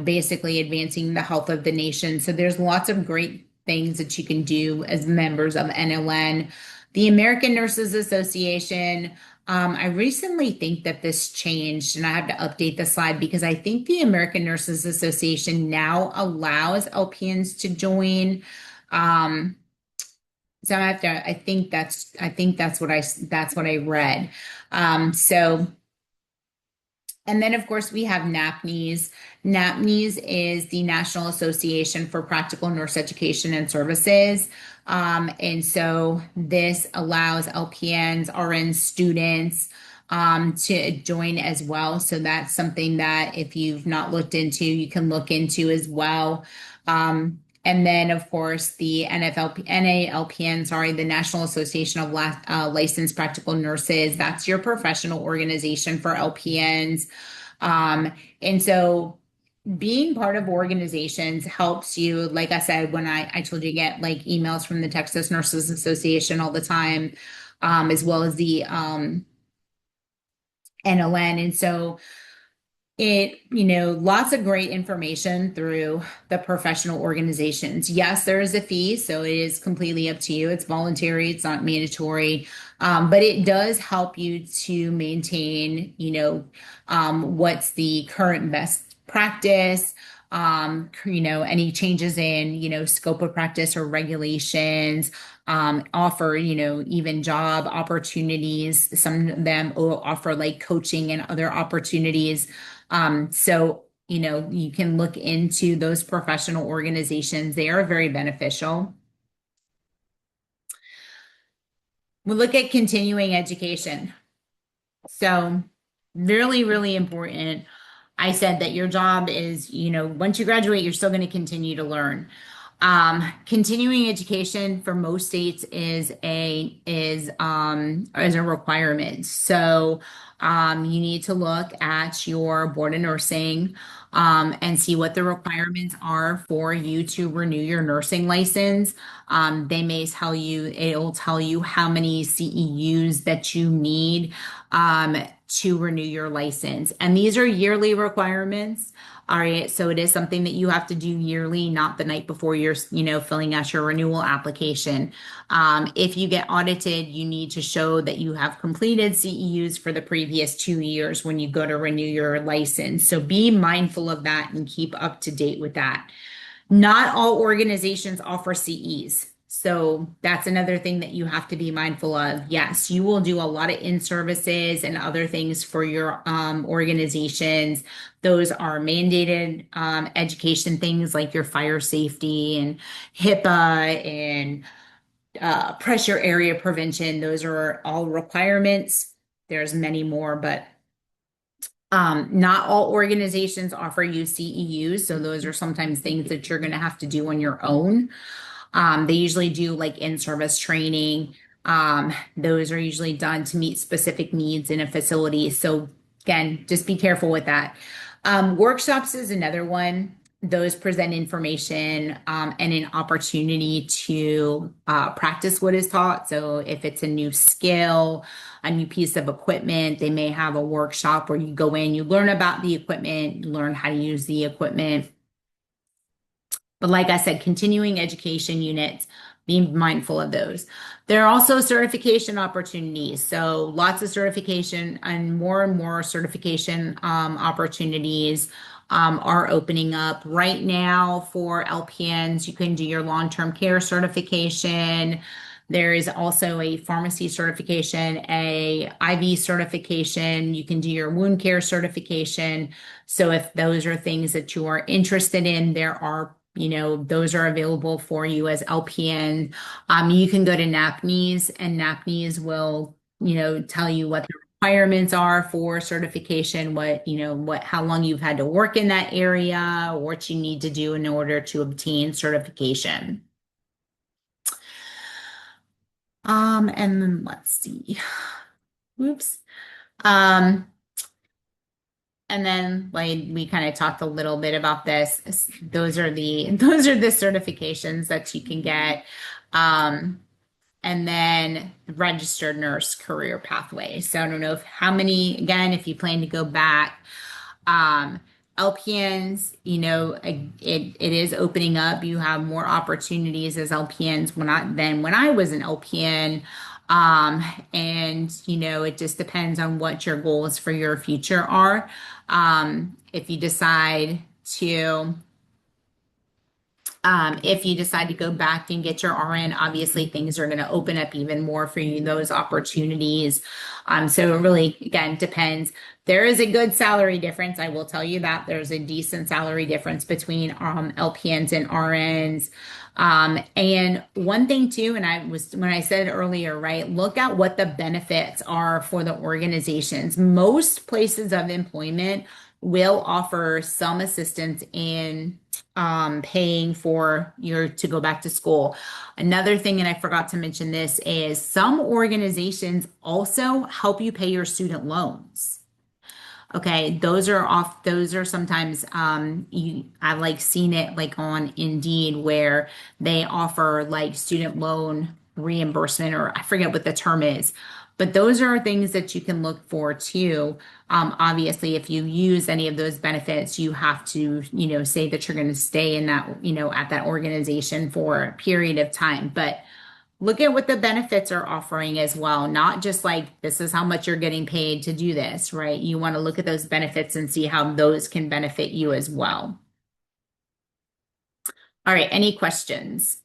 basically advancing the health of the nation. So there's lots of great things that you can do as members of NLN. The American Nurses Association, I recently think that this changed, and I have to update the slide because I think the American Nurses Association now allows LPNs to join. So I think that's what I read. So And then, of course, we have NAPNES. NAPNES is the National Association for Practical Nurse Education and Services. And so this allows LPNs, RN students to join as well. So that's something that if you've not looked into, you can look into as well. And then, of course, the NALPN, sorry, the National Association of Licensed Practical Nurses. That's your professional organization for LPNs. And so being part of organizations helps you, like I said, when I told you, get like emails from the Texas Nurses Association all the time, as well as the NLN. And so lots of great information through the professional organizations. Yes, there is a fee, so it is completely up to you. It's voluntary, it's not mandatory, but it does help you to maintain, what's the current best practice, any changes in, scope of practice or regulations, offer, even job opportunities. Some of them will offer like coaching and other opportunities. So, you can look into those professional organizations. They are very beneficial. We look at continuing education. So really, really important. I said that your job is, once you graduate, you're still going to continue to learn. Continuing education for most states is a requirement. So you need to look at your board of nursing and see what the requirements are for you to renew your nursing license. It'll tell you how many CEUs that you need to renew your license. And these are yearly requirements. All right, so it is something that you have to do yearly, not the night before you're, filling out your renewal application. If you get audited, you need to show that you have completed CEUs for the previous 2 years when you go to renew your license. So be mindful of that and keep up to date with that. Not all organizations offer CEs. So that's another thing that you have to be mindful of. Yes, you will do a lot of in-services and other things for your organizations. Those are mandated education things like your fire safety and HIPAA and pressure area prevention. Those are all requirements. There's many more, but not all organizations offer you CEUs. So those are sometimes things that you're going to have to do on your own. They usually do like in-service training. Those are usually done to meet specific needs in a facility. So again, just be careful with that. Workshops is another one. Those present information and an opportunity to practice what is taught. So if it's a new skill, a new piece of equipment, they may have a workshop where you go in, you learn about the equipment, you learn how to use the equipment. But like I said, continuing education units, be mindful of those. There are also certification opportunities. So lots of certification and more certification opportunities are opening up right now for LPNs. You can do your long-term care certification. There is also a pharmacy certification, a IV certification. You can do your wound care certification. So if those are things that you are interested in, there are those are available for you as LPN. You can go to NAPNES and NAPNES will, tell you what the requirements are for certification, how long you've had to work in that area, what you need to do in order to obtain certification. And then let's see. Oops. And then like we kind of talked a little bit about this. Those are the certifications that you can get. And then registered nurse career pathway. So I don't know if you plan to go back, LPNs, it is opening up. You have more opportunities as LPNs when I was an LPN. And it just depends on what your goals for your future are. If you decide to If you decide to go back and get your RN, obviously things are going to open up even more for you, those opportunities. So it really, again, depends. There is a good salary difference. I will tell you that there's a decent salary difference between LPNs and RNs. And one thing too, when I said earlier, right, look at what the benefits are for the organizations. Most places of employment will offer some assistance in paying for your to go back to school. Another thing, and I forgot to mention this, is some organizations also help you pay your student loans. Okay, those are sometimes I've like seen it like on Indeed where they offer like student loan reimbursement, or I forget what the term is. But those are things that you can look for too. Obviously, if you use any of those benefits, you have to, say that you're going to stay in that, at that organization for a period of time. But look at what the benefits are offering as well, not just like this is how much you're getting paid to do this, right? You want to look at those benefits and see how those can benefit you as well. All right, any questions?